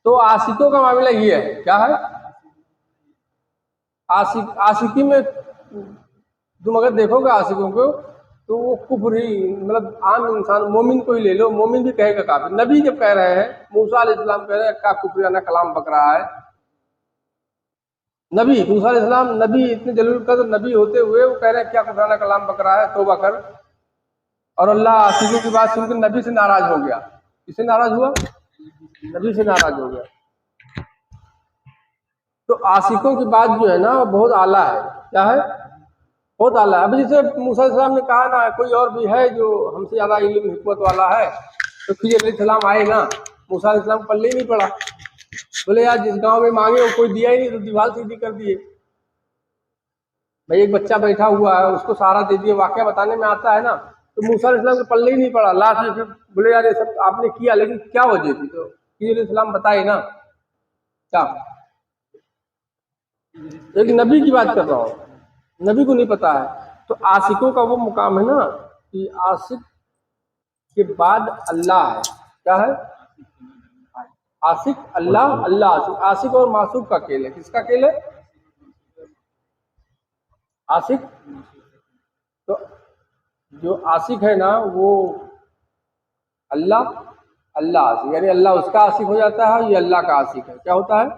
तो आशिकों का मामला ये है, क्या है? आशिकी में तुम अगर देखोगे आशिकों को, तो वो कुफर ही, मतलब आम इंसान मोमिन को ही ले लो, मोमिन भी कहेगा काफिर। नबी जब कह रहे हैं, मूसा अलैहिस्सलाम कह रहे हैं क्या कुफरियाना कलाम बक रहा है, नबी मूसा अलैहिस्सलाम नबी, इतने जलील कदर नबी होते हुए वो कह रहे हैं क्या कुफराना कलाम बक रहा है, तौबा कर। और अल्लाह आशिकों की बात सुनकर नबी से नाराज हो गया। किससे नाराज हुआ? नबी से नाराज हो गया। तो आशिकों की बात जो है ना वो बहुत आला है। क्या है? बहुत आला है। अभी जैसे मूसा अलैहिस्सलाम ने कहा ना, कोई और भी है जो हमसे ज़्यादा इल्म हिकमत वाला है, तो खिज़र अलैहिस्सलाम आए ना, मूसा अलैहिस्सलाम पल्ले ही नहीं पड़ा। बोले यार जिस गांव में मांगे वो कोई दिया ही नहीं, तो दीवार सीधी कर दिए। भाई एक बच्चा बैठा हुआ है, उसको सहारा दे दिए, वाकया बताने में आता है ना, तो मूसा अलैहिस्सलाम के पल्ले ही नहीं पड़ा। लास्ट में फिर बोले यार ये सब आपने किया, लेकिन क्या वजह थी? तो खिज़र अलैहिस्सलाम बताए ना क्या। एक नबी की बात कर रहा हूँ, नबी को नहीं पता है। तो आशिकों का वो मुकाम है ना कि आशिक के बाद अल्लाह है। क्या है? आशिक अल्लाह, अल्लाह आशिक। आशिक और मासूक का खेल है। किसका खेल है? आशिक। तो जो आशिक है ना वो अल्लाह, अल्लाह आशिक, यानी अल्लाह उसका आशिक हो जाता है, ये अल्लाह का आशिक है। क्या होता है?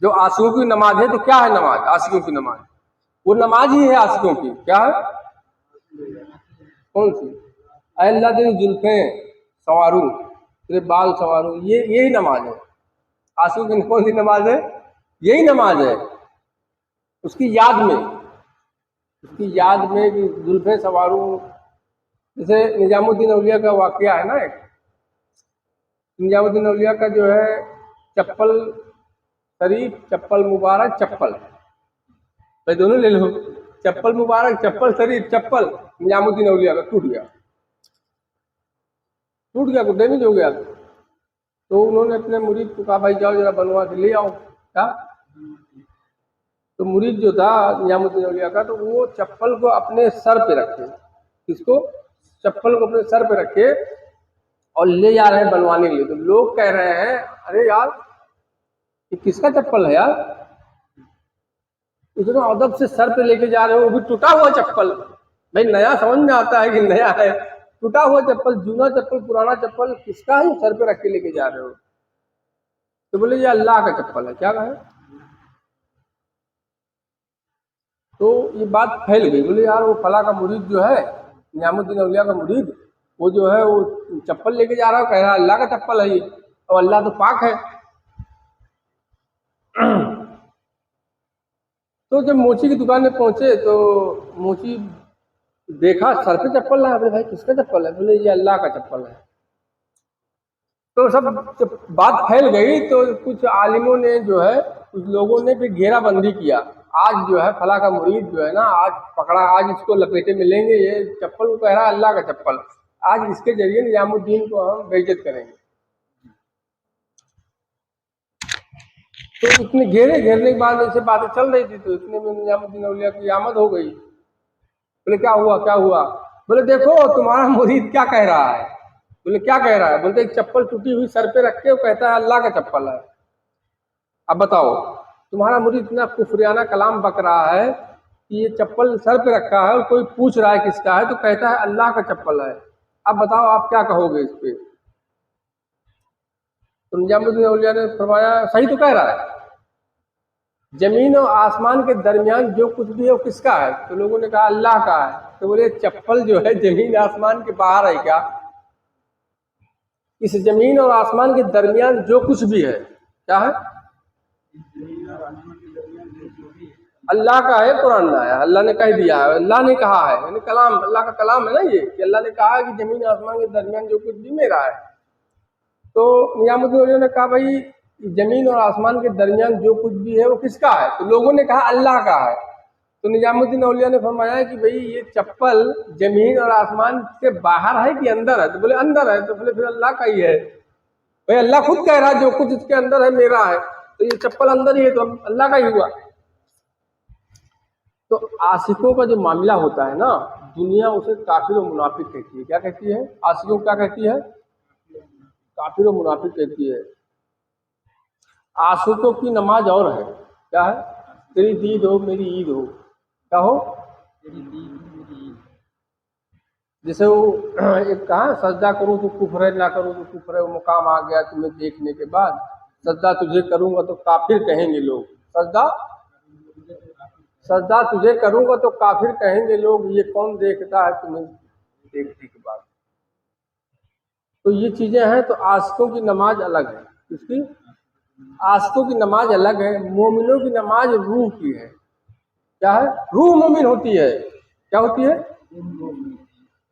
जो आशिकों की नमाज है, तो क्या है नमाज? आशिकों की नमाज वो नमाज ही है आशिकों की। क्या है? कौन सी? ऐ अल्लाह तेरी जुल्फें संवारूं, तेरे बाल संवारूं, ये यही नमाज है। आशिकों की कौन सी नमाज है? यही नमाज है। उसकी याद में, उसकी याद में कि जुल्फें संवारूं। जैसे निजामुद्दीन औलिया का वाकया है ना, एक निजामुद्दीन औलिया का जो है चप्पल शरीफ, चप्पल मुबारक, चप्पल, भाई दोनों ले लो, चप्पल मुबारक, चप्पल शरीफ, चप्पल निजामुद्दीन औलिया का टूट गया, डैमेज हो गया। तो उन्होंने अपने मुरीद को कहा भाई जाओ जरा बनवा के ले आओ। क्या? तो मुरीद जो था निजामुद्दीन औलिया का, तो वो चप्पल को अपने सर पे रखे। किसको? चप्पल को अपने सर पे रखे और ले जा रहे हैं बनवाने के लिए। तो लोग कह रहे हैं अरे यार ये किसका चप्पल है यार, इतना अदब से सर पे लेके जा रहे हो, वो भी टूटा हुआ चप्पल। भाई नया समझ में आता है कि नया है, टूटा हुआ चप्पल, जूना चप्पल, पुराना चप्पल किसका है सर पे रख के लेके जा रहे हो? तो बोले ये अल्लाह का चप्पल है। क्या कहे? तो ये बात फैल गई। बोले यार वो फला का मुरीद जो है, निजामुद्दीन औलिया का मुरीद, वो जो है वो चप्पल लेके जा रहा है, कह रहा है अल्लाह का चप्पल है ये, और अल्लाह तो पाक है। तो जब मोची की दुकान में पहुंचे तो मोची देखा सर पे चप्पल है। बोले भाई किसका चप्पल है? बोले ये अल्लाह का चप्पल है। तो सब जब बात फैल गई तो कुछ आलिमों ने जो है, कुछ लोगों ने फिर घेराबंदी किया। आज जो है फला का मुरीद जो है ना, आज पकड़ा, आज इसको लपेटे मिलेंगे, ये चप्पल को कह रहा है अल्लाह का चप्पल, आज इसके जरिए निजामुद्दीन को हम बेइज्जत करेंगे। तो इतने घेरने के बाद ऐसे बातें चल रही थी, तो इतने में निजामुद्दीन औलिया की आमद हो गई। बोले क्या हुआ क्या हुआ? बोले देखो तुम्हारा मुरीद क्या कह रहा है। बोले क्या कह रहा है? बोलते एक चप्पल टूटी हुई सर पे रख के वो कहता है अल्लाह का चप्पल है। अब बताओ, तुम्हारा मुरीद इतना कुफरियाना कलाम बक रहा है कि ये चप्पल सर पे रखा है और कोई पूछ रहा है किसका है तो कहता है अल्लाह का चप्पल है। अब बताओ आप क्या कहोगे इस पे? तो निजामुद्दीन औलिया ने फरमाया सही तो कह रहा है, जमीन और आसमान के दरमियान जो कुछ भी है वो किसका है? तो लोगों ने कहा अल्लाह का है। तो बोले चप्पल जो है जमीन आसमान के बाहर है क्या? इस जमीन और आसमान के दरमियान जो कुछ भी है क्या है? अल्लाह का है, कुरान में आया, अल्लाह ने कह दिया है, अल्लाह ने कहा है, यानी कलाम, अल्लाह का कलाम है ना ये, कि अल्लाह ने कहा है कि जमीन आसमान के दरमियान जो कुछ भी मेरा है। तो निजामुद्दीन औलिया ने कहा भाई जमीन और आसमान के दरमियान जो कुछ भी है वो किसका है? तो लोगों ने कहा अल्लाह का है। तो निजामुद्दीन औलिया ने फरमाया कि भाई ये चप्पल जमीन और आसमान से बाहर है कि अंदर है? तो बोले अंदर है। तो बोले फिर अल्लाह का ही है। भाई अल्लाह खुद कह रहा है जो कुछ इसके अंदर है मेरा है, तो ये चप्पल अंदर ही है तो अल्लाह का ही हुआ। तो आशिकों का जो मामला होता है ना, दुनिया उसे काफिर और मुनाफिक कहती है। क्या कहती है? आशिकों क्या कहती है? काफिर और मुनाफिक कहती है। आशिकों की नमाज और है, क्या है? तेरी दीद हो मेरी ईद हो। क्या हो? जैसे वो एक कहा सजदा करूं तो कुफ्र है, ना करूं तो कुफ्र है, वो मुकाम आ गया तुम्हें देखने के बाद। सजदा तुझे करूंगा तो काफिर कहेंगे लोग, सजदा सजदा तुझे करूंगा तो काफिर कहेंगे लोग, ये कौन देखता है तुम्हें देखने के बाद। तो ये चीजें हैं। तो आशिकों की नमाज अलग है। किसकी? आशिकों की नमाज अलग है। मोमिनों की नमाज रूह की है। क्या है? रूह मोमिन होती है। क्या होती है?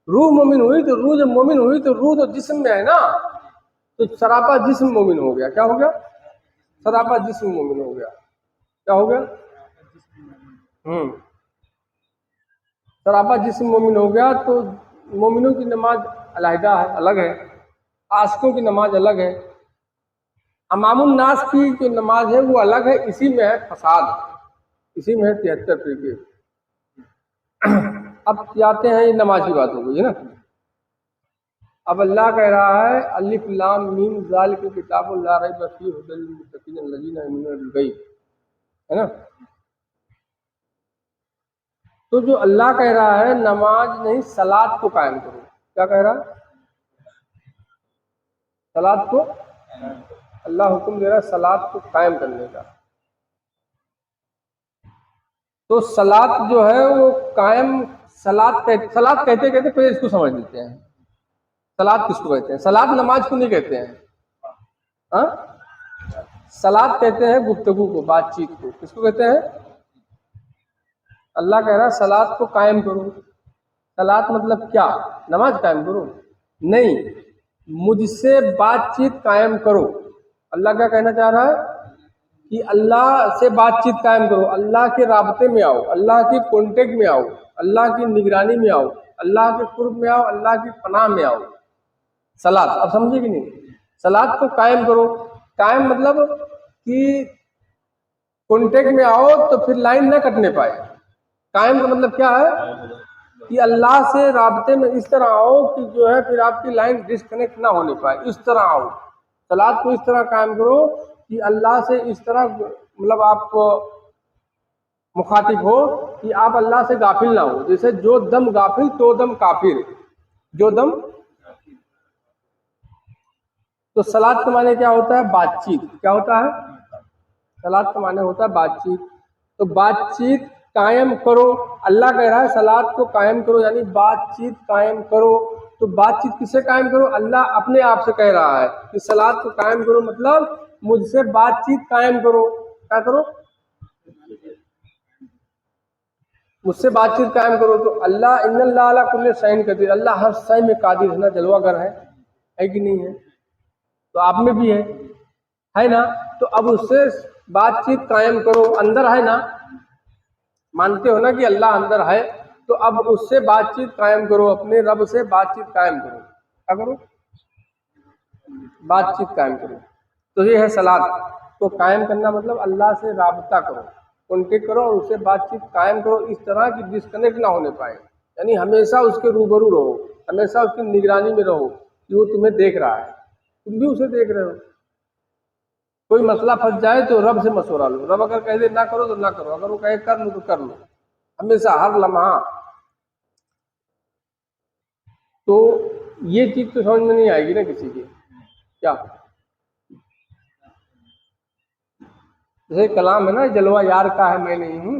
रूह मोमिन हुई। तो रूह जब मोमिन हुई तो रूह तो जिस्म में है ना, तो सरापा जिस्म मोमिन हो गया। क्या हो गया? सरापा जिस्म मोमिन हो गया। क्या हो गया? सरापा जिस्म मोमिन हो गया। तो मोमिनों की नमाज अलहदा है, अलग है। आशिकों की नमाज अलग है। अमामुन नास की जो नमाज है वो अलग है। इसी में है फसाद, इसी में है 73 तरीके। अब जाते हैं, ये नमाज की बात हो गई है ना। अब अल्लाह कह रहा है अलिफ लाम मीम ज़ालिकल किताबु ला रैब फीहि हुदल लिल मुत्तकीन अल्लज़ीना युमिनूना बिल गैब, है ना। तो जो अल्लाह कह रहा है नमाज नहीं सलात को कायम करो। क्या कह रहा है? सलात को, अल्लाह हुक्म दे रहा है सलात को कायम करने का। तो सलात जो है वो कायम, सलात कहते कहते पहले इसको समझ लेते हैं। सलात किसको कहते हैं? सलात नमाज को नहीं कहते हैं। हाँ, सलात कहते हैं गुफ्तगू को, बातचीत को। किसको कहते हैं? अल्लाह कह रहा है सलात को कायम करो। सलात मतलब क्या? नमाज कायम करो नहीं, मुझसे बातचीत कायम करो। अल्लाह क्या कहना चाह रहा है कि अल्लाह से बातचीत कायम करो, अल्लाह के राबते में आओ, अल्लाह की कॉन्टेक्ट में आओ, अल्लाह की निगरानी में आओ, अल्लाह के कुर्ब में आओ, अल्लाह की पनाह में आओ। सलात, अब समझे कि नहीं? सलात को कायम करो। कायम मतलब कि कांटेक्ट में आओ तो फिर लाइन ना कटने पाए। कायम का मतलब क्या है कि अल्लाह से राब्ते में इस तरह आओ कि जो है फिर आपकी लाइन डिस्कनेक्ट ना होने पाए, इस तरह आओ। सलात को इस तरह कायम करो कि अल्लाह से इस तरह मतलब आप मुखातिब हो कि आप अल्लाह से गाफिल ना हो। जैसे जो दम गाफिल तो दम काफिर, जो दम। तो सलात के माने क्या होता है? बातचीत। क्या होता है? सलात का माने होता है बातचीत। तो बातचीत कायम करो, अल्लाह कह रहा है सलात को कायम करो, यानी बातचीत कायम करो। तो बातचीत किससे कायम करो? अल्लाह अपने आप से कह रहा है कि सलात को कायम करो, मतलब मुझसे बातचीत कायम करो। क्या करो? मुझसे बातचीत कायम करो। तो अल्लाह इन्नल्लाह अला कुल्ली शैइन कदीर, अल्लाह हर शय में कादिर है ना, जलवागर है कि नहीं है? तो आप में भी है ना? तो अब उससे बातचीत कायम करो। अंदर है ना, मानते हो ना कि अल्लाह अंदर है, तो अब उससे बातचीत कायम करो, अपने रब से बातचीत कायम करो। क्या करो? बातचीत कायम करो। तो ये है सलात को कायम करना, मतलब अल्लाह से राबता करो, कांटेक्ट करो और उससे बातचीत कायम करो इस तरह की डिस्कनेक्ट ना होने पाए। यानी हमेशा उसके रूबरू रहो, हमेशा उसकी निगरानी में रहो कि वो तुम्हें देख रहा है, तुम भी उसे देख रहे हो। कोई मसला फंस जाए तो रब से मशवरा लो, रब अगर कह दे ना करो तो ना करो, अगर वो कहे कर लो तो कर लो, हमेशा हर लम्हा। तो ये चीज तो समझ में नहीं आएगी ना किसी की। क्या जैसे कलाम है ना, जलवा यार का है मैं नहीं हूँ,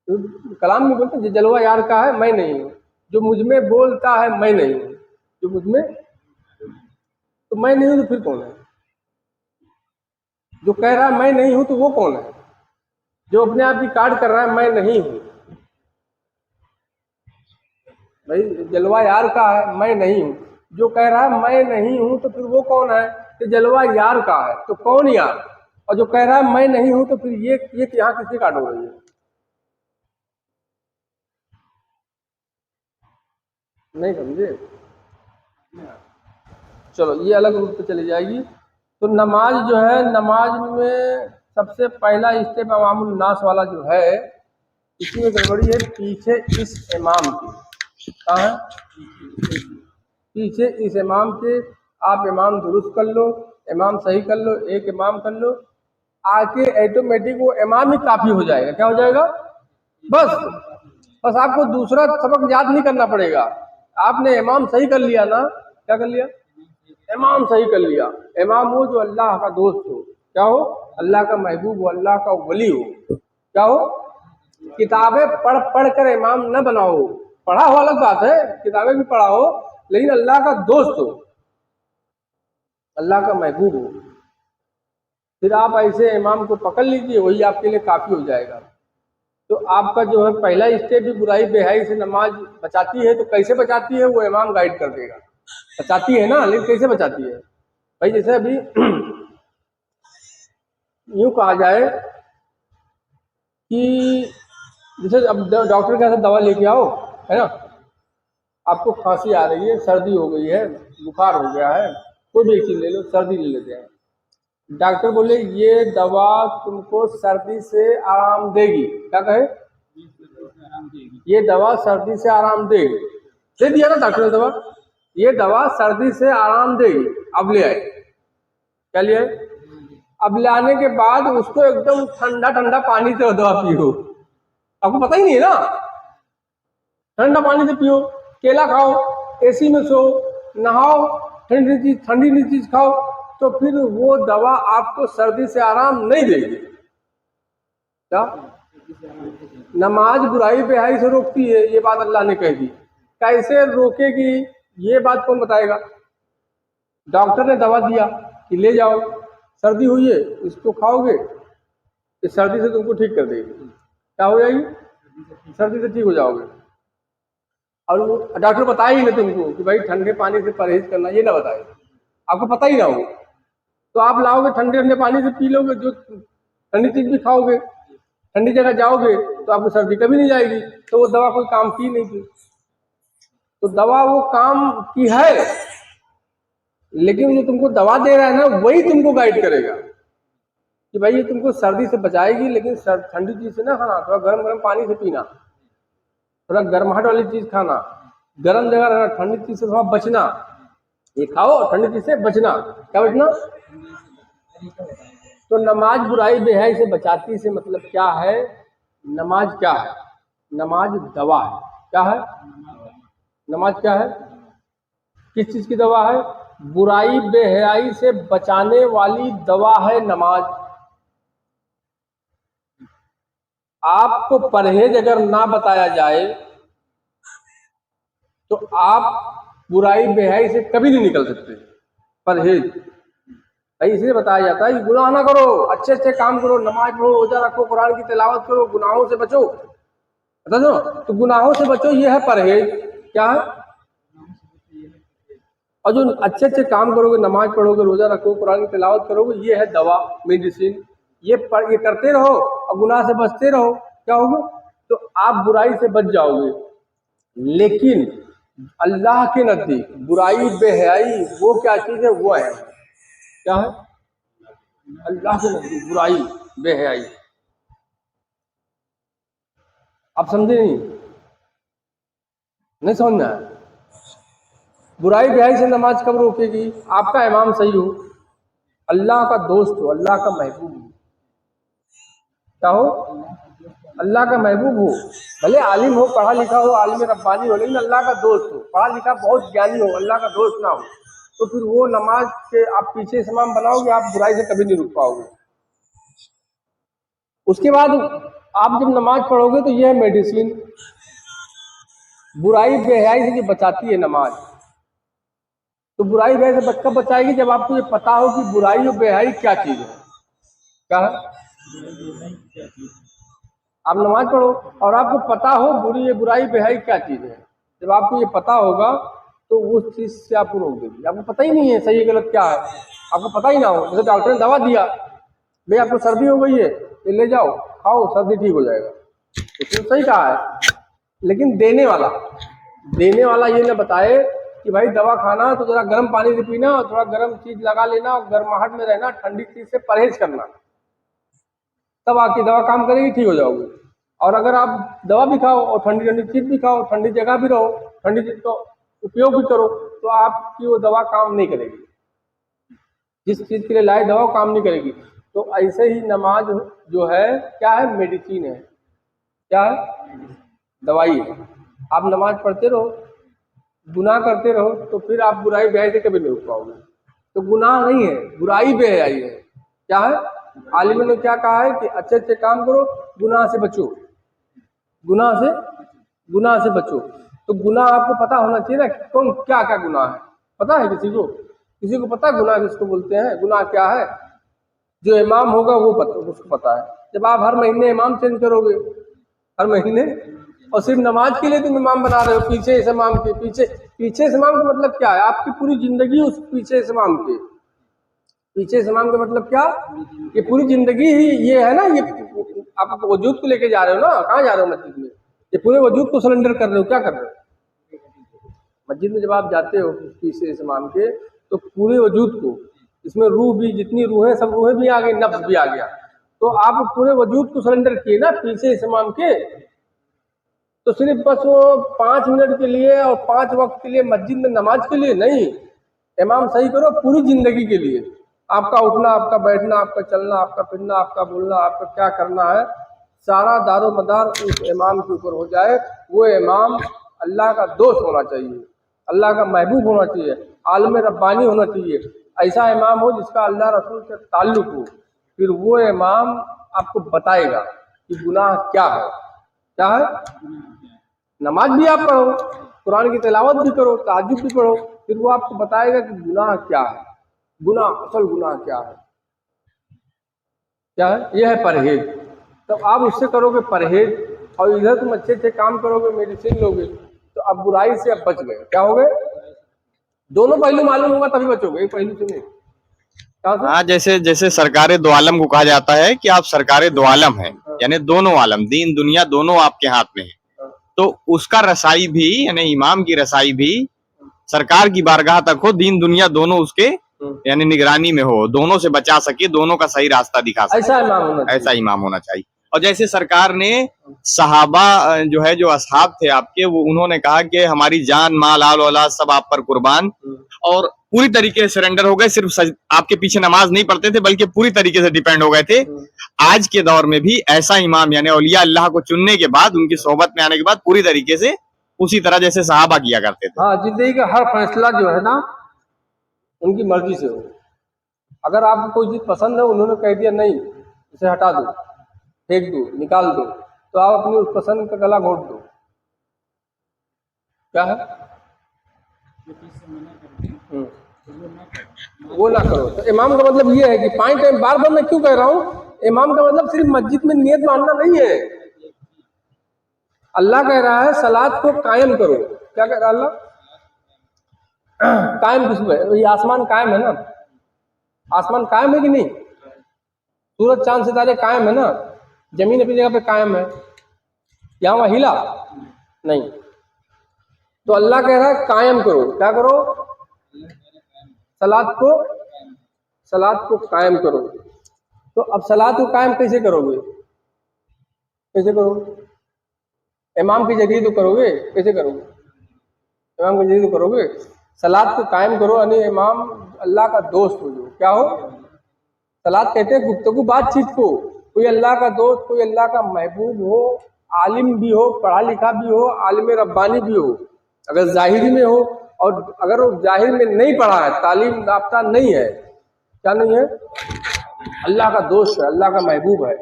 तो कलाम में बोलते हैं जलवा यार का है मैं नहीं हूँ, जो मुझ में बोलता है मैं नहीं हूँ, जो मुझ में, तो मैं नहीं हूँ तो फिर कौन है? जो कह रहा है मैं नहीं हूँ तो वो कौन है? जो अपने आप की काट कर रहा है मैं नहीं हूँ। भाई जलवा यार का है मैं नहीं हूँ, जो कह रहा है मैं नहीं हूँ तो फिर वो कौन है? कि जलवा यार का है तो कौन यार? और जो कह रहा है मैं नहीं हूँ तो फिर ये यहाँ किसकी काट हो रही है? नहीं समझे? चलो ये अलग रूप से चली जाएगी। तो नमाज जो है, नमाज में सबसे पहला स्टेप अवामुल नास वाला जो है, इसमें गड़बड़ी है पीछे इस इमाम की। कहाँ है? पीछे इस इमाम के। आप इमाम दुरुस्त कर लो, इमाम सही कर लो, एक इमाम कर लो, आके ऑटोमेटिक वो इमाम ही काफी हो जाएगा। क्या हो जाएगा? बस बस आपको दूसरा सबक याद नहीं करना पड़ेगा। आपने इमाम सही कर लिया ना, क्या कर लिया? इमाम सही कर लिया। इमाम हो जो अल्लाह का दोस्त हो, क्या हो? अल्लाह का महबूब हो, अल्लाह का वली हो। क्या हो? किताबें पढ़ पढ़ कर इमाम न बनाओ, पढ़ा हो अलग बात है, किताबें भी पढ़ा हो, लेकिन अल्लाह का दोस्त हो, अल्लाह का महबूब हो, फिर आप ऐसे इमाम को पकड़ लीजिए, वही आपके लिए काफी हो जाएगा। तो आपका जो है पहला स्टेप भी बुराई बेहाई से नमाज बचाती है। तो कैसे बचाती है? वो इमाम गाइड कर देगा। बचाती है ना, लेकिन कैसे बचाती है? भाई जैसे अभी यूं कहा जाए कि जैसे अब डॉक्टर के यहाँ से दवा लेके आओ, है ना, आपको खांसी आ रही है, सर्दी हो गई है, बुखार हो गया है, कोई भी एक चीज ले लो, सर्दी ले लेते हैं। डॉक्टर बोले ये दवा तुमको सर्दी से आराम देगी। क्या कहे? ये दवा सर्दी से आराम देगी। दे दिया ना डॉक्टर ने दवा, ये दवा सर्दी से आराम देगी। अब ले आए, क्या ले आए? अब लाने के बाद उसको एकदम ठंडा ठंडा पानी से दवा पियो। आपको पता ही नहीं है ना, ठंडा पानी से पियो, केला खाओ, एसी में सो, नहाओ, ठंडी चीज खाओ, तो फिर वो दवा आपको सर्दी से आराम नहीं देगी। क्या? नमाज बुराई बेहाई से रोकती है, ये बात अल्लाह ने कह दी। कैसे रोकेगी ये बात कौन बताएगा? डॉक्टर ने दवा दिया कि ले जाओ, सर्दी हुई है इसको खाओगे, इस सर्दी से तुमको ठीक कर देगी। क्या हो जाएगी? सर्दी से ठीक हो जाओगे। और वो डॉक्टर बताए ही ना तुमको कि भाई ठंडे पानी से परहेज करना, ये ना बताए, आपको पता ही ना हो, तो आप लाओगे ठंडे ठंडे पानी से पी लोगे, जो ठंडी चीज भी खाओगे, ठंडी जगह जाओगे तो आपको सर्दी कभी नहीं जाएगी। तो वो दवा कोई काम की नहीं थी। तो दवा वो काम की है, लेकिन जो तुमको दवा दे रहा है ना, वही तुमको गाइड करेगा कि भाई ये तुमको सर्दी से बचाएगी, लेकिन ठंडी चीज से ना खाना, थोड़ा गर्म गर्म पानी से पीना, थोड़ा गर्माहट वाली चीज खाना, गर्म जगह रहना, ठंडी चीज से थोड़ा बचना, ये खाओ ठंडी चीज से बचना। क्या बचना? तो नमाज बुराई बेहयाई से बचाती से मतलब क्या है? नमाज क्या है? नमाज दवा है। क्या है? नमाज क्या है? किस चीज की दवा है? बुराई बेहयाई से बचाने वाली दवा है नमाज। आपको परहेज अगर ना बताया जाए तो आप बुराई बेहयाई से कभी नहीं निकल सकते। परहेज भाई इसलिए बताया जाता है कि गुनाह ना करो, अच्छे अच्छे काम करो, नमाज पढ़ो, रोजा रखो, कुरान की तिलावत करो, गुनाहों से बचो। बता दो, तो गुनाहों से बचो, ये है परहेज। क्या है? और जो अच्छे अच्छे काम करोगे, नमाज पढ़ोगे, रोजा रखो, कुरान की तिलावत करोगे, ये है दवा, मेडिसिन। ये करते रहो और गुनाह से बचते रहो, क्या होगा? तो आप बुराई से बच जाओगे। लेकिन अल्लाह के नजदीक बुराई बेहयाई वो क्या चीज है? वो है, क्या है? अल्लाह के नजदीक बुराई बेहयाई। आप समझे नहीं समझ में आया? बुराई बेहयाई से नमाज कब रोकेगी? आपका इमाम सही हो, अल्लाह का दोस्त हो, अल्लाह का महबूब हो। क्या हो? अल्लाह का महबूब हो, भले आलिम हो, पढ़ा लिखा हो, आलिम रब्बानी हो, लेकिन अल्लाह का दोस्त हो, पढ़ा लिखा बहुत ज्ञानी हो, अल्लाह का दोस्त ना हो, तो फिर वो नमाज के आप पीछे इमाम बनाओगे, आप बुराई से कभी नहीं रुक पाओगे। उसके बाद आप जब नमाज पढ़ोगे तो यह है मेडिसिन। बुराई बेहयाई से जो बचाती है नमाज, तो बुराई बेहयाई से कब बचाएगी? जब आपको ये पता हो कि बुराई और बेहयाई क्या चीज है। क्या है? आप नमाज पढ़ो और आपको पता हो बुराई बेहयाई क्या चीज है। जब आपको ये पता होगा तो उस चीज से आपको रोक देगी। आपको पता ही नहीं है सही गलत क्या है, आपको पता ही ना हो, जैसे डॉक्टर ने दवा दिया, भाई आपको सर्दी हो गई है, ये ले जाओ खाओ, सर्दी ठीक हो जाएगा, इसने सही कहा है। लेकिन देने वाला ये ना बताए कि भाई दवा खाना तो जरा गर्म पानी से पीना, थोड़ा गर्म चीज लगा लेना, गर्माहट में रहना, ठंडी चीज से परहेज करना, तब आपकी दवा काम करेगी, ठीक हो जाओगे। और अगर आप दवा भी खाओ और ठंडी ठंडी चीज भी खाओ, ठंडी जगह भी रहो, ठंडी चीज का उपयोग भी करो, तो आपकी वो दवा काम नहीं करेगी। जिस चीज के लिए लाए दवा काम नहीं करेगी। तो ऐसे ही नमाज जो है क्या है? मेडिसिन है। क्या है? दवाई है। आप नमाज पढ़ते रहो, गुनाह करते रहो, तो फिर आप बुराई बेहयाई से कभी नहीं रुक पाओगे। तो गुनाह नहीं है, बुराई बेहयाई है। क्या है? आलिम ने क्या कहा है कि अच्छे अच्छे काम करो, गुनाह से बचो, गुनाह से बचो। तो गुनाह आपको पता होना चाहिए ना, कौन क्या क्या गुनाह है। पता है किसी को पता है गुनाह किसको बोलते हैं, गुनाह क्या है? जो इमाम होगा वो उसको पता है। जब आप हर महीने इमाम चेंज करोगे, हर महीने, और सिर्फ नमाज के लिए तुम इमाम बना रहे हो, पीछे इस इमाम के पीछे इस इमाम का मतलब क्या है? आपकी पूरी जिंदगी उस पीछे इस इमाम के पीछे इस इमाम का मतलब क्या? ये पूरी जिंदगी ही ये है ना, ये आप वजूद को लेके जा रहे हो ना, कहाँ जा रहे हो मस्जिद में? ये पूरे वजूद को सरेंडर कर रहे हो, क्या कर रहे हो? मस्जिद में जब आप जाते हो पीछे इस इमाम के, तो पूरे वजूद को, इसमें रूह भी, जितनी रूह है सब रूहें भी आ गई, नफ्स भी आ गया, तो आप पूरे वजूद को सरेंडर किए ना पीछे इस इमाम के। तो सिर्फ बस वो 5 मिनट के लिए और 5 वक्त के लिए मस्जिद में नमाज के लिए नहीं, इमाम सही करो पूरी जिंदगी के लिए। आपका उठना, आपका बैठना, आपका चलना, आपका फिरना, आपका बोलना, आपका क्या करना है, सारा दारो मदार उस इमाम के ऊपर हो जाए। वो इमाम अल्लाह का दोस्त होना चाहिए, अल्लाह का महबूब होना चाहिए, आलिम रब्बानी होना चाहिए। ऐसा इमाम हो जिसका अल्लाह रसूल से ताल्लुक हो, फिर वो इमाम आपको बताएगा कि गुनाह क्या है। क्या है? नमाज भी आप पढ़ो, कुरान की तिलावत भी करो, तहज्जुद भी पढ़ो, फिर वो आपको बताएगा कि गुनाह क्या है, असल गुनाह क्या है। क्या है? यह है परहेज। तो आप उससे करोगे परहेज, और इधर तुम अच्छे अच्छे काम करोगे, मेडिसिन लोगे, तो अब बुराई से अब बच गए। क्या हो गए? दोनों पहलू मालूम होगा तभी बचोगे, एक पहलू से नहीं। हाँ, जैसे जैसे सरकारे दो आलम को कहा जाता है कि आप सरकारे दो आलम हैं, यानी दोनों आलम, दीन दुनिया दोनों आपके हाथ में है। तो उसका रसाई भी, यानी इमाम की रसाई भी सरकार की बारगाह तक हो, दीन दुनिया दोनों उसके यानी निगरानी में हो, दोनों से बचा सके, दोनों का सही रास्ता दिखा सके, ऐसा इमाम होना चाहिए। ऐसा इमाम होना चाहिए। और जैसे सरकार ने सहाबा जो है, जो असहाब थे आपके, वो उन्होंने कहा कि हमारी जान माल आल औलाद सब आप पर कुर्बान, और पूरी तरीके से सरेंडर हो गए, सिर्फ आपके पीछे नमाज नहीं पढ़ते थे बल्कि पूरी तरीके से डिपेंड हो गए थे। आज के दौर में भी ऐसा इमाम यानी औलिया अल्लाह को चुनने के बाद, उनकी सोहबत में आने के बाद पूरी तरीके से उसी तरह जैसे सहाबा किया करते थे। हाँ, जिंदगी का हर फैसला जो है ना उनकी मर्जी से हो। अगर आपको कोई चीज पसंद है, उन्होंने कह दिया नहीं इसे हटा दो, फेंक दो, निकाल दो, तो आप अपनी उस पसंद का गला घोट दो। क्या है? वो ना करो। तो इमाम का मतलब ये है कि 5 टाइम, बार बार मैं क्यों कह रहा हूँ, इमाम का मतलब सिर्फ मस्जिद में नियत मानना नहीं है। अल्लाह कह रहा है सलात को कायम करो। क्या कह रहा है अल्लाह? कायम किसमें? ये आसमान कायम है ना, आसमान कायम है कि नहीं? सूरज चांद सितारे कायम है ना, जमीन अपनी जगह पे कायम है, यहाँ वहाँ हिला नहीं। तो अल्लाह कह रहा है कायम करो। क्या करो? सलात को कायम करो। तो अब सलात को कायम कैसे करोगे? कैसे करोगे? इमाम की जगह तो करोगे। कैसे करोगे? इमाम की जगह तो करोगे। सलात को कायम करो यानी इमाम अल्लाह का दोस्त हो। जो क्या हो? सलात कहते हैं गुफ्तगू, बातचीत को। कोई अल्लाह का दोस्त, कोई अल्लाह का महबूब हो, आलिम भी हो, पढ़ा लिखा भी हो, आलिम रब्बानी भी हो, अगर जाहिरी में हो, और अगर वो जाहिर में नहीं पढ़ा है, तालीम याफ्ता नहीं है, क्या नहीं है, अल्लाह का दोस्त है, अल्लाह का महबूब है,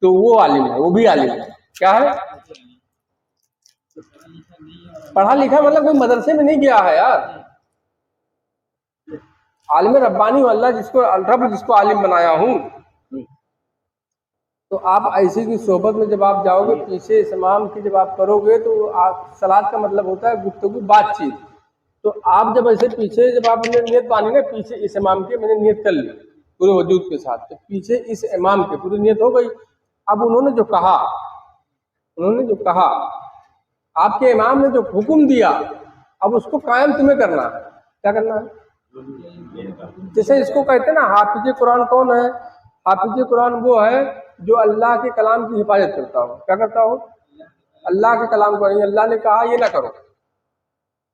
तो वो आलिम है, वो भी आलिम है। क्या है? पढ़ा लिखा मतलब कोई मदरसे में नहीं गया है यार। आलिम रब्बानी हो, अल्लाह जिसको रब जिसको आलिम बनाया हूँ। तो आप ऐसी की सोहबत में जब आप जाओगे, पीछे इस इमाम की जब आप करोगे, तो आप सलात का मतलब होता है गुफ्तगू, बातचीत। तो आप जब ऐसे पीछे जब आपने नियत मानी ना, पीछे इस इमाम की मैंने नियत कर ली पूरे वजूद के साथ, तो पीछे इस इमाम के पूरी नियत हो गई। अब उन्होंने जो कहा, आपके इमाम ने जो हुक्म दिया, अब उसको कायम तुम्हें करना है। क्या करना है? जैसे इसको कहते हैं ना, हाफिज कुरान कौन है? हाफिज कुरान वो है जो अल्लाह के कलाम की हिफाजत करता हो। क्या करता हो? अल्लाह के कलाम को। अल्लाह ने कहा ये ना करो,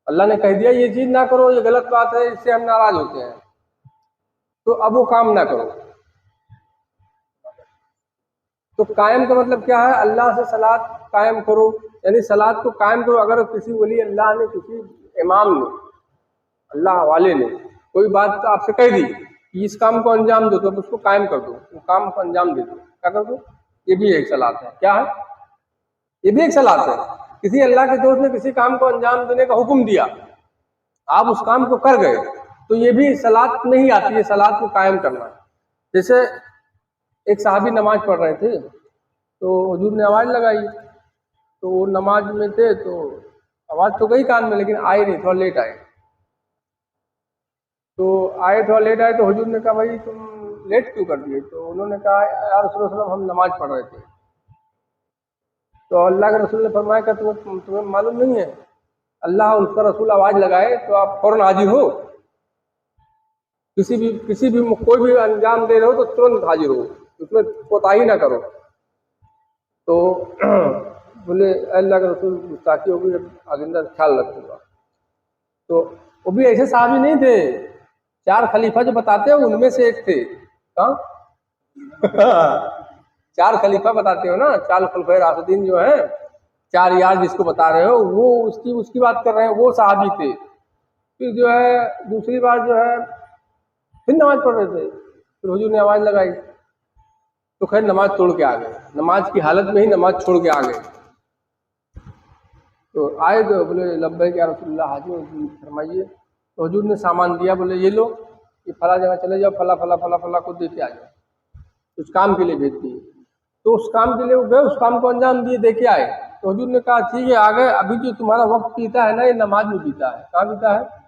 अल्लाह ने कह दिया ये चीज ना करो, ये गलत बात है, इससे हम नाराज होते हैं, तो अब वो काम ना करो। तो कायम का मतलब क्या है? अल्लाह से सलात कायम करो, यानी सलात को कायम करो। अगर किसी वली अल्लाह ने, किसी इमाम ने, अल्लाह वाले ने कोई बात तो आपसे कह दी कि इस काम को अंजाम दो, तो उसको कायम कर दो, वो काम को अंजाम दे दो। क्या कर दो? ये भी एक सलात है। क्या है? ये भी एक सलात है। किसी अल्लाह के दोस्त ने किसी काम को अंजाम देने का हुक्म दिया, आप उस काम को कर गए, तो ये भी सलात में ही आती है, सलात को कायम करना। जैसे एक साहबी नमाज पढ़ रहे थे, तो हुजूर ने आवाज़ लगाई, तो वो नमाज में थे, तो आवाज़ तो गई कान में, लेकिन आए नहीं, थोड़ा लेट आए। तो थोड़ा लेट आए, तो हुजूर ने कहा भाई तुम लेट क्यों कर दिए? तो उन्होंने कहा या रसूल सल्लल्लाहु अलैहि वसल्लम हम नमाज पढ़ रहे थे। तो अल्लाह के रसूल ने फरमाया कि तुम्हें मालूम नहीं है, अल्लाह और उसका रसूल आवाज़ लगाए तो आप फौरन हाजिर हो। किसी भी कोई भी अंजाम दे रहे हो तो तुरंत हाजिर हो, उसमें कोताही ना करो। तो बोले अल्लाह के रसूल गुस्ताखी होगी, आइंदा ख्याल रखूंगा। तो वो भी ऐसे साहबी नहीं थे, 4 खलीफा जो बताते हो उनमें से एक थे। कहाँ? 4 खलीफा बताते हो ना, 4 खुलफाए राशिदीन जो हैं, 4 यार जिसको बता रहे हो, वो उसकी बात कर रहे हैं, वो साहबी थे। फिर जो है दूसरी बार जो है फिर नमाज पढ़ रहे थे, फिर हुजूर ने आवाज़ लगाई, तो खैर नमाज तोड़ के आ गए, नमाज की हालत में ही नमाज छोड़ के आ गए। तो आए तो बोले लब्बैक या रसूलल्लाह, हाजिर फरमाइए। तो हुजूर ने सामान दिया, बोले ये लो, ये फला जगह चले जाओ, फला फला फला फला को दे के आ जाओ, उस काम के लिए भेज दिए। तो उस काम के लिए वो गए, उस काम को अंजाम दिए, दे के आए। तो हुजूर ने कहा ठीक है आ गए, अभी जो तुम्हारा वक्त बीता है ना, ये नमाज में बीता है। कहाँ बीता है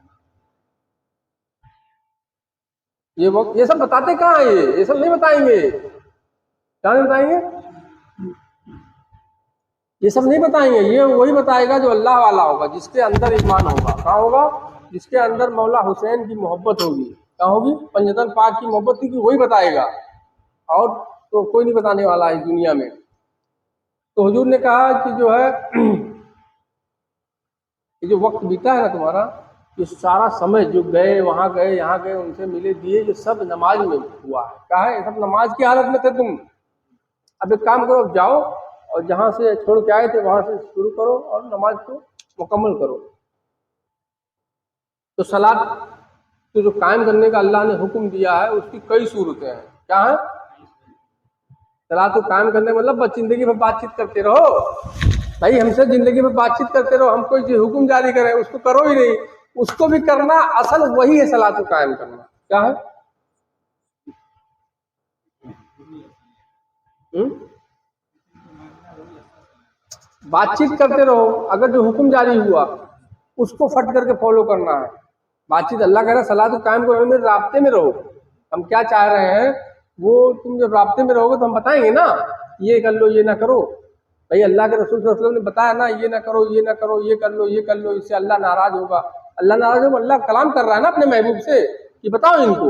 ये वक्त? ये सब बताते कहाँ है? ये सब नहीं बताएंगे। क्या नहीं बताएंगे? ये सब नहीं बताएंगे। ये वही बताएगा जो अल्लाह वाला होगा, जिसके अंदर ईमान होगा। कहाँ होगा? जिसके अंदर मौला हुसैन की मोहब्बत होगी, क्या होगी? पंजतन पाक की मोहब्बत की वही बताएगा, और तो कोई नहीं बताने वाला है दुनिया में। तो हुजूर ने कहा कि जो है ये जो वक्त बीता है ना तुम्हारा, ये सारा समय जो गए वहां गए यहाँ गए उनसे मिले दिए, ये सब नमाज में हुआ है। क्या है? ये सब नमाज की हालत में थे तुम। अब एक काम करो, जाओ और जहां से छोड़ के आए थे वहां से शुरू करो और नमाज को मुकम्मल करो। तो सलात तो जो कायम करने का अल्लाह ने हुक्म दिया है उसकी कई सूरतें हैं। क्या है? सलात को कायम करने का मतलब बस जिंदगी में बातचीत करते रहो। भाई हमसे जिंदगी में बातचीत करते रहो, हम कोई जो हुक्म जारी करें उसको करो ही नहीं, उसको भी करना, असल वही है सलात को कायम करना। क्या है? बातचीत करते रहो, अगर जो हुक्म जारी हुआ उसको फट करके फॉलो करना है। बातचीत अल्लाह कह रहा है सलात को कायम करो, में राब्ते में रहो। हम क्या चाह रहे हैं वो तुम जब राब्ते में रहोगे तो हम बताएंगे ना, ये कर लो ये ना करो। भाई अल्लाह के रसूल सल्लल्लाहु अलैहि वसल्लम ने बताया ना, ये ना करो ये ना करो, ये कर लो ये कर लो, इससे अल्लाह नाराज होगा। अल्लाह नाराज होगा? अल्लाह कलाम कर रहा है ना अपने महबूब से कि बताओ इनको,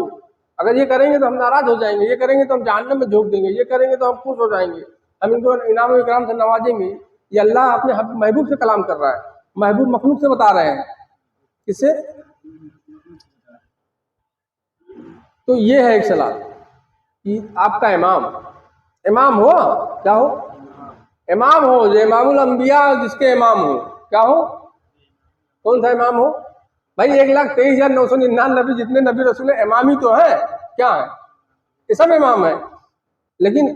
अगर ये करेंगे तो हम नाराज हो जाएंगे, ये करेंगे तो हम जहन्नम में झोंक देंगे, ये करेंगे तो हम खुश हो जाएंगे, हम इनको इनाम इकराम से नवाजेंगे। ये अल्लाह अपने महबूब से कलाम कर रहा है, महबूब मखलूक से बता रहे हैं। किससे? तो ये है एक सलाह कि आपका इमाम हो, क्या हो? इमाम हो, जो इमामुल अंबिया, जिसके इमाम हो। क्या हो? कौन सा इमाम हो? भाई 1,23,999 जितने नबी रसूल इमाम ही तो है। क्या है? ये सब इमाम है, लेकिन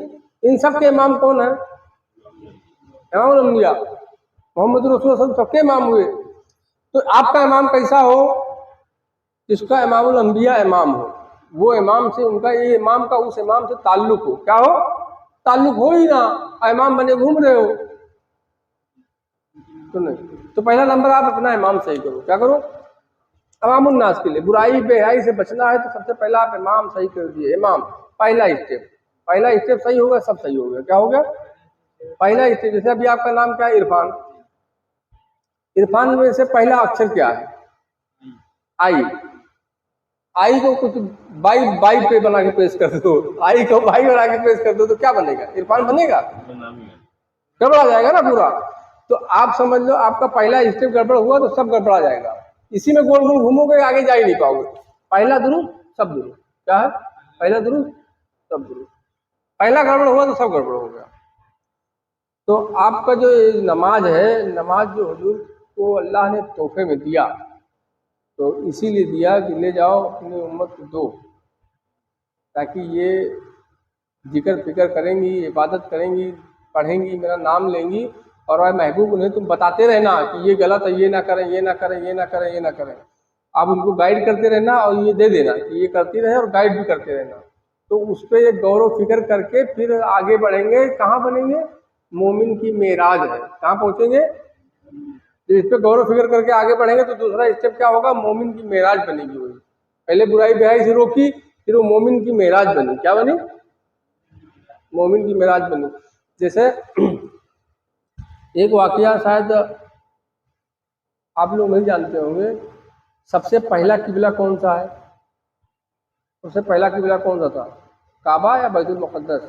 इन सब के इमाम कौन है? इमामुल अंबिया मोहम्मद रसूल सल्लल्लाहु अलैहि वसल्लम सबके इमाम हुए। तो आपका इमाम कैसा हो? जिसका इमामुल अंबिया इमाम हो, वो इमाम से उनका ये इमाम का उस इमाम से ताल्लुक हो। क्या हो? ताल्लुक हो ही ना, इमाम बने घूम रहे हो तो नहीं। तो पहला नंबर आप अपना इमाम सही करो। क्या करो? इमामुन नास के लिए बुराई बेहयाई से बचना है तो सबसे पहला आप इमाम सही कर दिए। इमाम पहला स्टेप सही होगा, सब सही हो गया। क्या हो गया? पहला स्टेप। जैसे अभी आपका नाम क्या है? इरफान। इरफान में से पहला अक्षर क्या है? आई को कुछ बाई पे बना के पेश कर दो, आई को भाई बना के पेश कर दो तो क्या बनेगा? इरफान बनेगा? गड़बड़ा जाएगा ना पूरा। तो आप समझ लो आपका पहला स्टेप गड़बड़ हुआ तो सब गड़बड़ा जाएगा। इसी में गोल गोल घूमोगे, आगे जा ही नहीं पाओगे। पहला दुरुस्त सब दुरुस्त। क्या है? पहला दुरुस्त सब दुरुस्त। पहला गड़बड़ हुआ तो सब गड़बड़ हो गया। तो आपका जो नमाज है, नमाज जो हुजूर को अल्लाह ने तोहफे में दिया, तो इसीलिए दिया कि ले जाओ अपनी उम्मत को दो, ताकि ये जिक्र फिक्र करेंगी, इबादत करेंगी, पढ़ेंगी, मेरा नाम लेंगी, और वह महबूब उन्हें तुम बताते रहना कि ये गलत है, ये ना करें ये ना करें ये ना करें ये ना करें। आप उनको गाइड करते रहना और ये दे देना कि ये करती रहे, और गाइड भी करते रहना। तो उस पर एक गौरव फिक्र करके फिर आगे बढ़ेंगे। कहाँ बनेंगे? मोमिन की मेराज है। कहाँ पहुँचेंगे? जब इस पर गौरव फिक्र करके आगे बढ़ेंगे तो दूसरा स्टेप क्या होगा? मोमिन की मेराज बनेगी। वही पहले बुराई बेहाई से रोकी, फिर वो मोमिन की मेराज बनी। क्या बनी? मोमिन की मेराज बनी। जैसे एक वाकया शायद आप लोग नहीं जानते होंगे, सबसे पहला किबला कौन सा है? सबसे पहला किबला कौन सा था? काबा या बैतुल मुक़द्दस?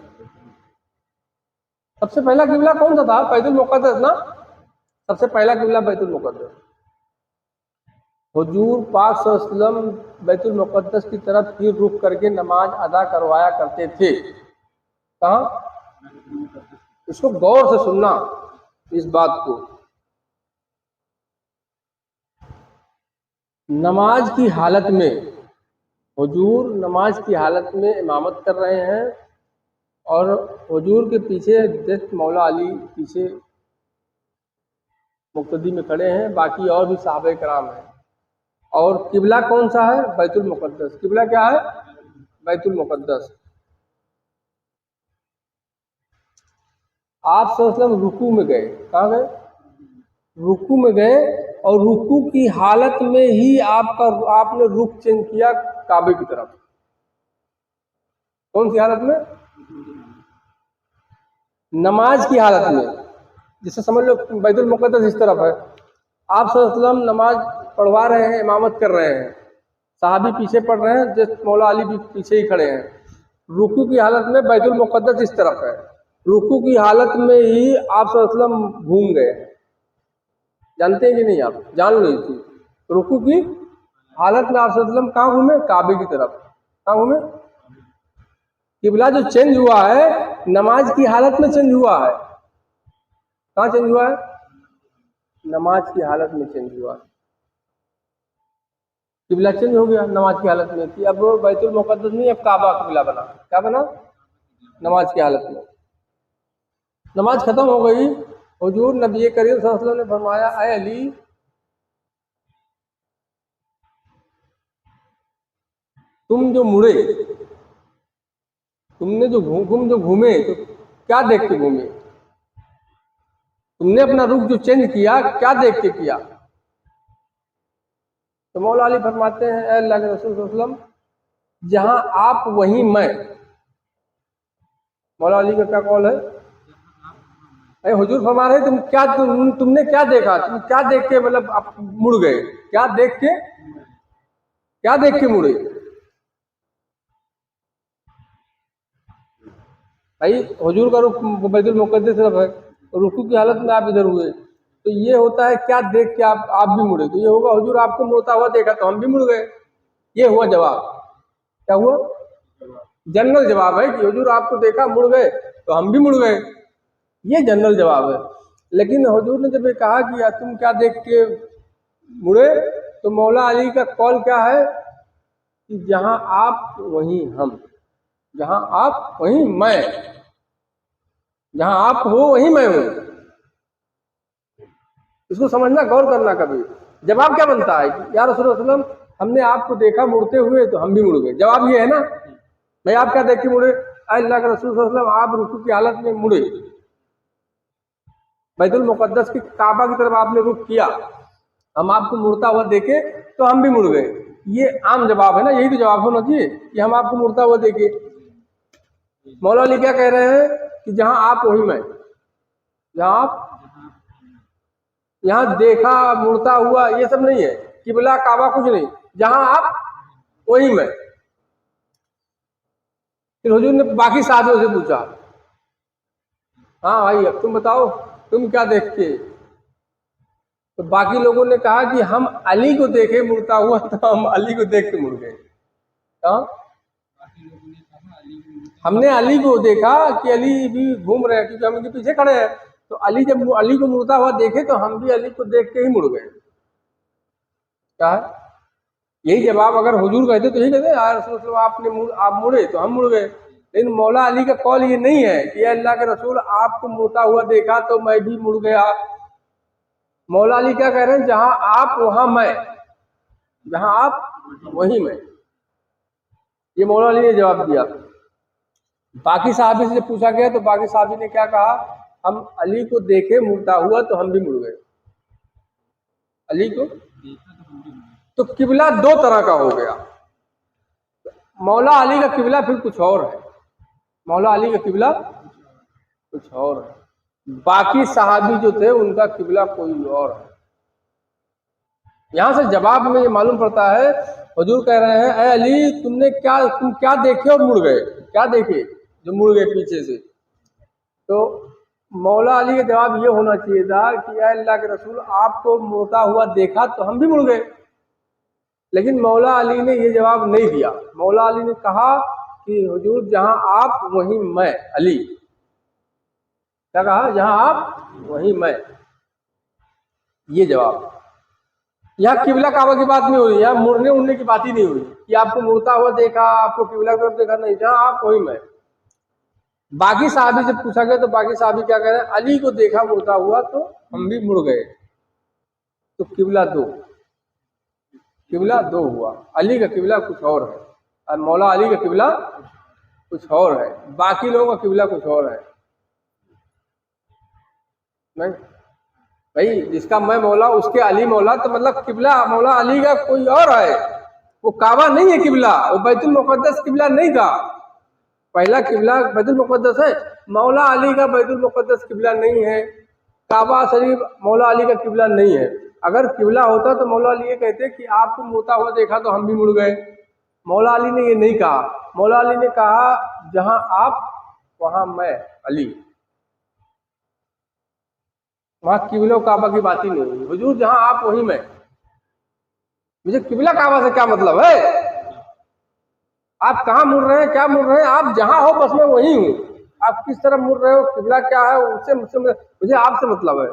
सबसे पहला किबला कौन सा था? बैतुल मुक़द्दस ना। सबसे पहला किबला बैतुल मुक़द्दस। हुजूर पाक सल्लल्लाहु अलैहि वसल्लम बैतुल मुक़द्दस की तरफ फिर रुख करके नमाज अदा करवाया करते थे। कहाँ? इसको गौर से सुनना, इस बात को। नमाज की हालत में, हुजूर नमाज की हालत में इमामत कर रहे हैं, और हुजूर के पीछे जस्ट मौला अली पीछे मुक्तदी में खड़े हैं, बाकी और भी सहाबे कराम हैं। और किबला कौन सा है? बैतुल मुक़द्दस। किबला क्या है? बैतुल मुक़द्दस। आप सल्लल्लाहु अलैहि वसल्लम रुकू में गए। कहाँ गए? रुकू में गए, और रुकू की हालत में ही आपने रुख चेंज किया काबे की तरफ। कौन सी हालत में? नमाज की हालत में। जिसे समझ लो बैतुल मुक़द्दस इस तरफ है, आप सल्लल्लाहु अलैहि वसल्लम नमाज पढ़वा रहे हैं, इमामत कर रहे हैं, सहाबी पीछे पड़ रहे हैं, जस्ट मौला अली भी पीछे ही खड़े हैं। रुकू की हालत में बैतुल मुक़द्दस इस तरफ है, रुकू की हालत में ही आप सल्लल्लाहु अलैहि वसल्लम घूम गए। जानते हैं कि नहीं? आप जान लो इसी रुकू की हालत में आप सल्लल्लाहु अलैहि वसल्लम कहाँ घूमे? काबे की तरफ। कहाँ घूमे? किबला जो चेंज हुआ है नमाज की हालत में चेंज हुआ है। कहाँ चेंज हुआ है? नमाज की हालत में चेंज हुआ है। किबला चेंज हो गया नमाज की हालत में कि अब बैतुल मुक़द्दस नहीं, अब काबा किबला बना। क्या बना? नमाज की हालत में। नमाज खत्म हो गई, हुजूर नबी करीम सल्लल्लाहु अलैहि वसल्लम ने फरमाया, ऐ अली, तुम जो मुड़े, तुम जो घूमे तो क्या देख के घूमे? तुमने अपना रुख जो चेंज किया क्या देख के किया? तो मौला अली फरमाते हैं, ऐ अल्लाह के रसूल सल्लल्लाहु अलैहि वसल्लम, जहां आप वहीं मैं। मौला अली का क्या कौल है? अरे हुजूर फरमा रहे तुमने क्या देखा? तुम क्या देख के मतलब आप मुड़ गए? क्या देख के मुड़े? भाई हुजूर का रुख बैतुल मुक़द्दस तरफ है, रुकू की हालत में आप इधर हुए, तो ये होता है क्या देख के आप भी मुड़े? तो ये होगा हुजूर आपको मुड़ता हुआ देखा तो हम भी मुड़ गए। ये हुआ जवाब। क्या हुआ? जनरल जवाब है कि हुजूर आपको देखा मुड़ गए तो हम भी मुड़ गए, ये जनरल जवाब है। लेकिन हुजूर ने जब ये कहा कि यार तुम क्या देख के मुड़े, तो मौला अली का कौल क्या है कि जहां आप वहीं हम, जहां आप वहीं मैं, जहां आप हो वहीं मैं हूं। इसको समझना, गौर करना। कभी जवाब क्या बनता है कि या रसूल सल्लम हमने आपको देखा मुड़ते हुए तो हम भी मुड़ गए। जवाब ये है ना, भाई आप क्या देख के मुड़े? अल्लाह के रसूल सल्लम आप रुकू की हालत में मुड़े, बैतुल मुक़द्दस की काबा की तरफ आपने रुख किया, हम आपको मुड़ता हुआ देखे तो हम भी मुड़ गए। ये आम जवाब है ना, यही तो जवाब होना चाहिए कि हम आपको मुड़ता हुआ देखे। मौला अली क्या कह रहे हैं कि जहां आप वहीं मैं, जहां आप, यहां देखा मुड़ता हुआ ये सब नहीं है, किबला काबा कुछ नहीं, जहां आप वहीं मैं। फिर हुजूर ने बाकी साथियों से पूछा, हाँ भाई अब तुम बताओ तुम क्या देख के? तो बाकी लोगों ने कहा कि हम अली को देखे मुड़ता हुआ तो हम अली को देख के मुड़ गए। हाँ, हमने अली को देखा कि अली भी घूम रहे हैं क्योंकि हम उनके पीछे खड़े हैं, तो अली जब अली को मुड़ता हुआ देखे तो हम भी अली को देख के ही मुड़ गए। क्या है? यही जवाब अगर हुजूर कहते तो यही कहते यार रसूल आप मुड़े तो हम मुड़ गए। लेकिन मौला अली का कौल ये नहीं है कि अल्लाह के रसूल आपको मुड़ता हुआ देखा तो मैं भी मुड़ गया। मौला अली क्या कह रहे हैं? जहां आप वहां मैं, जहां आप वहीं मैं। ये मौला अली ने जवाब दिया। बाकी साहबी से पूछा गया तो बाकी साहबी ने क्या कहा? हम अली को देखे मुड़ता हुआ तो हम भी मुड़ गए। अली को तो किबला दो तरह का हो गया। मौला अली का किबला फिर कुछ और है, मौला अली का किबला कुछ और है, बाकी सहाबी जो थे उनका किबला कोई और है। यहां से जवाब में ये मालूम पड़ता है, हुजूर कह रहे हैं, ऐ अली तुम क्या देखे और मुड़ गए? क्या देखे जो मुड़ गए पीछे से? तो मौला अली का जवाब ये होना चाहिए था कि ऐ अल्लाह के रसूल आपको मुड़ता हुआ देखा तो हम भी मुड़ गए। लेकिन मौला अली ने ये जवाब नहीं दिया। मौला अली ने कहा कि हुजूर जहां आप वहीं मैं अली। क्या कहा? जहां आप वहीं मैं, ये जवाब। यहाँ किबला काबा की बात नहीं हो रही, यहाँ मुड़ने उड़ने की बात ही नहीं हो रही कि आपको मुड़ता हुआ देखा, आपको किबला की तरफ देखा, नहीं, जहां आप वहीं मैं। बाकी साहबी से पूछा गया तो बाकी साहबी क्या कह रहे हैं? अली को देखा मुड़ता हुआ तो हम भी मुड़ गए। तो किबला दो हुआ। अली का किबला कुछ और है और मौला अली का किबला कुछ और है, बाकी लोगों का किबला कुछ और है। नहीं भाई, जिसका मैं मौला उसके अली मौला, तो मतलब किबला मौला अली का कोई और है। वो काबा नहीं है किबला, वो बैतुल मुक़द्दस किबला नहीं था। पहला किबला बैतुल मुक़द्दस है, मौला अली का बैतुल मुक़द्दस किबला नहीं है। काबा शरीफ मौला अली का किबला नहीं है। अगर किबला होता तो मौला अली ये कहते कि आपको मुड़ता हुआ देखा तो हम भी मुड़ गए। मौला अली ने ये नहीं कहा। मौला अली ने कहा जहां आप वहां मैं अली, वहां किबला काबा की बात ही नहीं हुई। हुजूर जहां आप वहीं मैं, मुझे किबला काबा से क्या मतलब है? आप कहाँ मुड़ रहे हैं, क्या मुड़ रहे हैं? आप जहां हो बस मैं वहीं हूँ। आप किस तरफ मुड़ रहे हो, किबला क्या है, उससे मुझे आपसे मतलब है।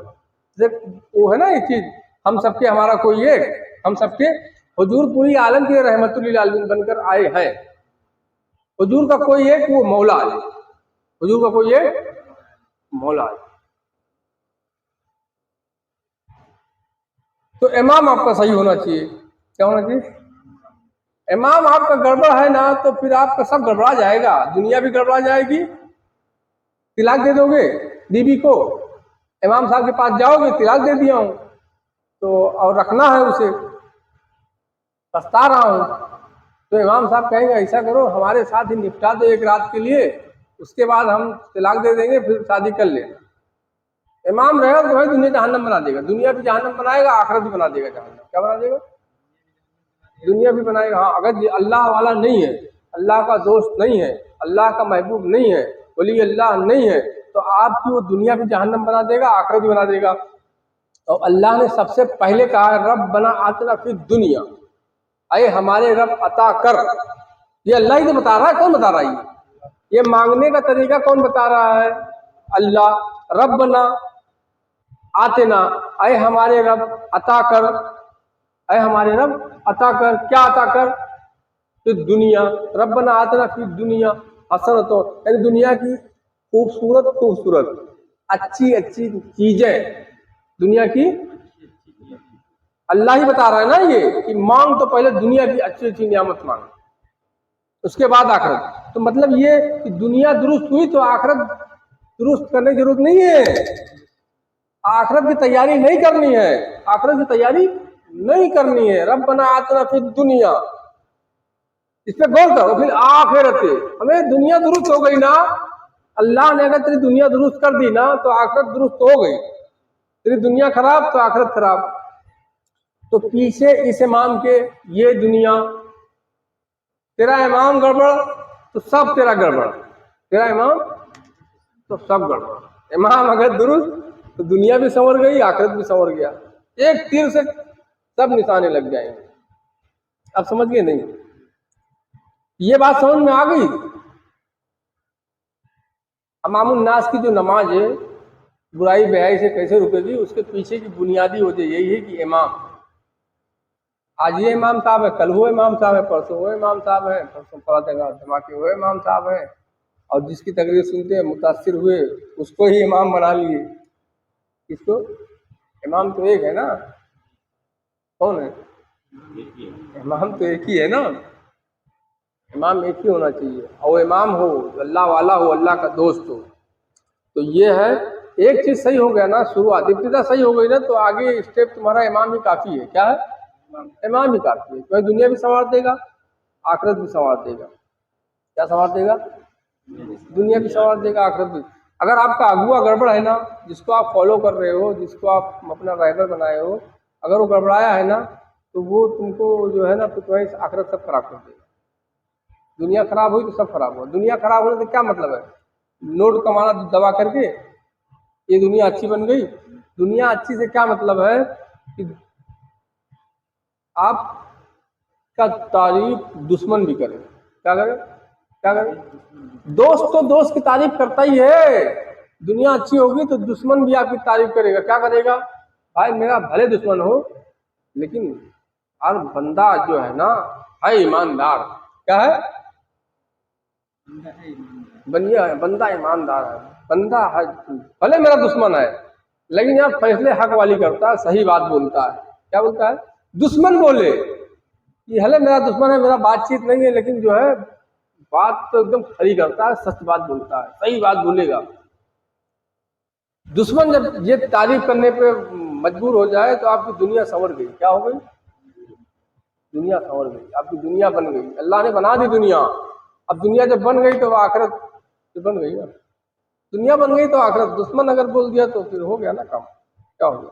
वो है ना ये चीज, हम सबके हमारा कोई एक, हम सबके हुजूर पूरी आलम के रहमतुल लिल आलमीन बनकर आए हैं। हुजूर का कोई एक वो मौला है, हुजूर का कोई एक मौला है। तो इमाम आपका सही होना चाहिए। क्या होना चाहिए? इमाम आपका गड़बड़ है ना तो फिर आपका सब गड़बड़ा जाएगा, दुनिया भी गड़बड़ा जाएगी। तिलाक दे दोगे बीबी को, इमाम साहब के पास जाओगे, तिलाक दे दिया हूं तो और रखना है उसे, पछता रहा हूं, तो इमाम साहब कहेंगे ऐसा करो हमारे साथ ही निपटा दो एक रात के लिए, उसके बाद हम तिलाक दे देंगे, फिर शादी कर लेना। इमाम रहेगा तो भाई दुनिया जहन्नम बना देगा, दुनिया भी जहन्नम बनाएगा, आखिरत भी बना देगा जहन्नम। क्या बना देगा? दुनिया भी बनाएगा। हाँ, अगर ये अल्लाह वाला नहीं है, अल्लाह का दोस्त नहीं है, अल्लाह का महबूब नहीं है, वली अल्लाह नहीं है, तो आपकी वो दुनिया भी जहन्नम बना देगा, आखिरत भी बना देगा। और अल्लाह ने सबसे पहले कहा है रब बना आतना फिर दुनिया, अरे हमारे रब अता कर। ये अल्लाह ही तो बता रहा है, कौन बता रहा है? ये मांगने का तरीका कौन बता रहा है? अल्लाह। रब बना आतना, अरे हमारे रब अता कर, अरे हमारे रब अता कर। क्या अता कर? फिर दुनिया, रब्बना आतना फिर दुनिया हसनतो, यानी दुनिया की खूबसूरत खूबसूरत अच्छी अच्छी चीजें, दुनिया की अल्लाह ही बता रहा है ना ये कि मांग तो पहले दुनिया की अच्छी अच्छी नियामत मांग, उसके बाद आखिरत। तो मतलब ये कि दुनिया दुरुस्त हुई तो आखिरत दुरुस्त करने की जरूरत नहीं है। आखिरत की तैयारी नहीं करनी है, आखिरत की तैयारी नहीं करनी है। रब्बना आतना फिर दुनिया, इस पे गौर करो। फिर आखिरत, हमें दुनिया दुरुस्त हो गई ना, अल्लाह ने अगर तेरी दुनिया दुरुस्त कर दी ना तो आखिरत दुरुस्त हो गई। तेरी दुनिया खराब तो आखिरत खराब। तो पीछे इस इमाम के ये दुनिया, तेरा इमाम गड़बड़ तो सब तेरा गड़बड़, तेरा इमाम तो सब गड़बड़। इमाम अगर दुरुस्त तो दुनिया भी संवर गई, आखिरत भी संवर गया। एक तीर से सब निशाने लग जाएंगे। अब समझ गए नहीं? ये बात समझ में आ गई? अमामुन नास की जो नमाज है बुराई बेहाई से कैसे रुकेगी, उसके पीछे की बुनियादी वजह यही है कि इमाम, आज ये इमाम साहब है, कल वो इमाम साहब है, परसों वो इमाम साहब है, परसों पड़ा देगा धमाके वो इमाम साहब है, और जिसकी तकरीर सुनते हैं मुतासिर हुए उसको ही इमाम बना लिए। किसको? इमाम तो एक है ना, कौन है? इमाम तो एक ही है ना, इमाम एक ही होना चाहिए। और इमाम हो अल्लाह वाला हो, अल्लाह का दोस्त हो। तो ये है, एक चीज सही हो गया ना, शुरुआत इब्तिदा सही हो गई ना, तो आगे स्टेप तुम्हारा इमाम ही काफी है। क्या है? इमाम ही काफी है। तो दुनिया भी संवार देगा, आखिरत भी संवार देगा। क्या संवार देगा? दुनिया भी संवार देगा, आखिरत भी। अगर आपका अगुआ गड़बड़ है ना, जिसको आप फॉलो कर रहे हो, जिसको आप अपना राइवर बनाए हो, अगर वो गड़बड़ाया है ना तो वो तुमको जो है ना, तो तुम्हारी आखिरत सब खराब कर देगा। दुनिया खराब हुई तो सब खराब हुआ। दुनिया खराब होने से क्या मतलब है? नोट कमाना दबा करके ये दुनिया अच्छी बन गई। दुनिया अच्छी से क्या मतलब है कि आपका तारीफ दुश्मन भी करे। क्या करे? क्या करे? दोस्त तो दोस्त की तारीफ करता ही है। दुनिया अच्छी होगी तो दुश्मन भी आपकी तारीफ करेगा। क्या करेगा? भाई मेरा भले दुश्मन हो लेकिन हर बंदा जो है ना है ईमानदार। क्या है? बंदा ईमानदार है, बंदा है, भले मेरा दुश्मन है लेकिन यार फैसले हक वाली करता है, सही बात बोलता है। क्या बोलता है? दुश्मन बोले कि भले मेरा दुश्मन है, मेरा बातचीत नहीं है, लेकिन जो है बात तो एकदम खरी करता है, सच बात बोलता है, सही बात बोलेगा। दुश्मन जब ये तारीफ करने पे मजबूर हो जाए तो आपकी दुनिया संवर गई। क्या हो गई? दुनिया संवर गई, आपकी दुनिया बन गई। अल्लाह ने बना दी दुनिया। अब दुनिया जब बन गई तो आखिरत तो बन गई ना। दुनिया बन गई तो आखिरत। दुश्मन अगर बोल दिया तो फिर हो गया ना काम। क्या हो गया?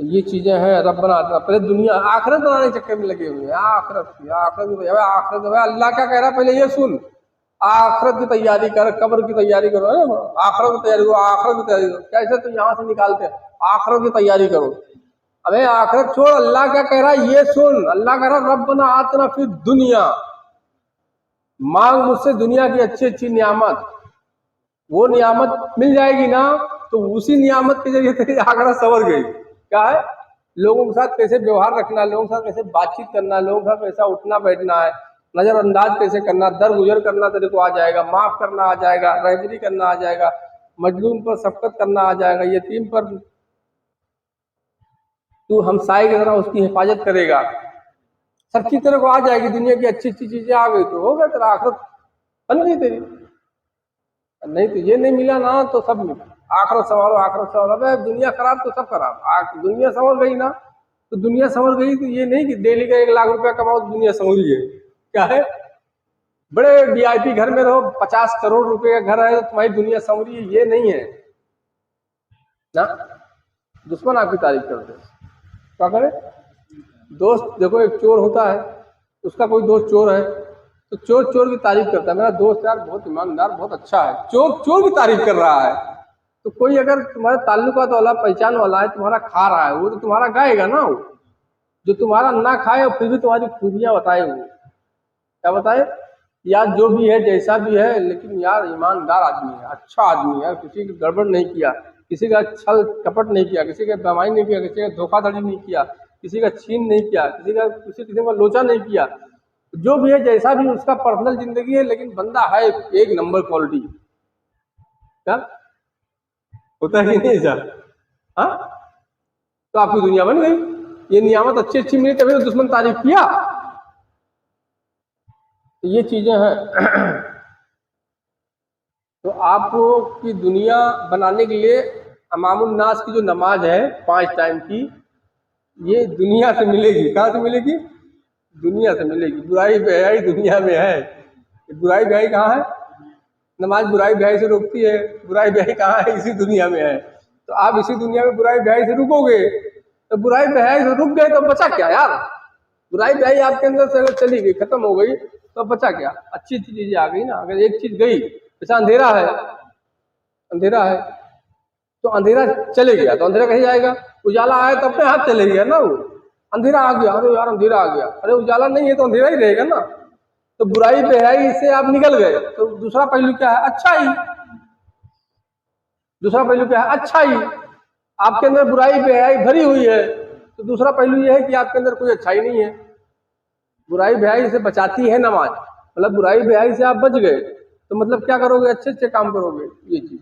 तो ये चीज़ें हैं। रब्बना आतिना, पहले दुनिया आखिरत बनाने के चक्कर में लगे हुए हैं। आखिरत की आखिरत है। अल्लाह क्या कह रहा है पहले ये सुन, आखिरत की तैयारी कर, कब्र की तैयारी करो, है ना, आखिरत की तैयारी करो, आखिरत की तैयारी करो। कैसे तो यहाँ से निकालते हैं, आखिरत की तैयारी करो। अबे आखिरत छोड़, अल्लाह क्या कह रहा है ये सुन। अल्लाह कह रहा है रब्बना आतिना फिर दुनिया, मांग मुझसे दुनिया की अच्छी अच्छी नियामत। वो नियामत मिल जाएगी ना तो उसी नियामत के जरिए तेरी आखिरत संवर गई। क्या है, लोगों के साथ कैसे व्यवहार रखना, लोगों के साथ कैसे बातचीत करना, लोगों के साथ कैसा उठना बैठना है, नजरअंदाज कैसे करना, दर गुजर करना तेरे को आ जाएगा, माफ करना आ जाएगा, रहबरी करना आ जाएगा, मजलूम पर शफकत करना आ जाएगा, यतीम पर तू हमसाए की तरह उसकी हिफाजत करेगा। सब चीज तेरे को आ जाएगी, दुनिया की अच्छी अच्छी चीजें आ गई तो हो गया, तेरा आखिरत बन गई तेरी। नहीं तो ये नहीं मिला ना तो सब मिला। आखिरत संवारो, आखिरत संवारो। अबे दुनिया खराब तो सब खराब। दुनिया संवर गई ना तो दुनिया संवर गई तो ये नहीं कि डेली का 1 लाख रुपया कमाओ तो दुनिया संवरी है। क्या है, बड़े वीआईपी घर में रहो, 50 करोड़ रुपए का घर है तो तुम्हारी दुनिया संवरी है, ये नहीं है ना। दुश्मन आपकी तारीफ करते हैं, क्या करे। दोस्त देखो, एक चोर होता है, उसका कोई दोस्त चोर है तो चोर चोर की तारीफ करता है, मेरा दोस्त यार बहुत ईमानदार, बहुत अच्छा है। चोर चोर की तारीफ कर रहा है। तो कोई अगर तुम्हारे ताल्लुकात वाला, पहचान वाला है, तुम्हारा खा रहा है, वो तो तुम्हारा गाएगा ना। वो जो तुम्हारा ना खाए और फिर भी तुम्हारी खूबियां बताए, वो क्या बताए, यार जो भी है जैसा भी है लेकिन यार ईमानदार आदमी है, अच्छा आदमी है, किसी की गड़बड़ नहीं किया, किसी का छल कपट नहीं किया, किसी का बेईमानी नहीं किया, किसी का धोखाधड़ी नहीं किया, किसी का छीन नहीं किया, किसी का लोचा नहीं किया। जो भी है जैसा भी उसका पर्सनल जिंदगी है, लेकिन बंदा है एक नंबर क्वालिटी। क्या होता है कि नहीं ऐसा? हाँ, तो आपकी दुनिया बन गई। ये नियामत अच्छी अच्छी मिली तभी तो दुश्मन तारीफ किया। तो ये चीजें हैं। तो आपकी दुनिया बनाने के लिए अमामुन नास की जो नमाज है 5 टाइम की, ये दुनिया से मिलेगी। कहाँ से मिलेगी? दुनिया से मिलेगी। बुराई बेहयाई दुनिया में है, बुराई बेहयाई कहाँ है? नमाज बुराई बेहयाई से रोकती है। बुराई बेहयाई कहाँ है? इसी दुनिया में है। तो आप इसी दुनिया में बुराई बेहयाई से रुकोगे, तो बुराई बेहयाई से रुक गए तो बचा क्या यार? बुराई बेहयाई आपके अंदर से अगर चली गई, खत्म हो गई, तो बचा क्या? अच्छी अच्छी चीजें आ गई ना। अगर एक चीज गई, जैसा अंधेरा है, अंधेरा है तो अंधेरा चले गया तो अंधेरा कहीं जाएगा? उजाला आया तो अपने हाथ चले गया ना। वो अंधेरा आ गया, अरे यार अंधेरा आ गया, अरे उजाला नहीं है तो अंधेरा ही रहेगा ना। तो बुराई बेहयाई से आप निकल गए तो दूसरा पहलू क्या है? अच्छाई। दूसरा पहलू क्या है? अच्छाई। आपके अंदर बुराई बेहयाई भरी हुई है तो दूसरा पहलू यह है कि आपके अंदर कोई अच्छाई नहीं है। बुराई बेहयाई से बचाती है नमाज, मतलब बुराई बेहयाई से आप बच गए तो मतलब क्या करोगे? अच्छे अच्छे काम करोगे। ये चीज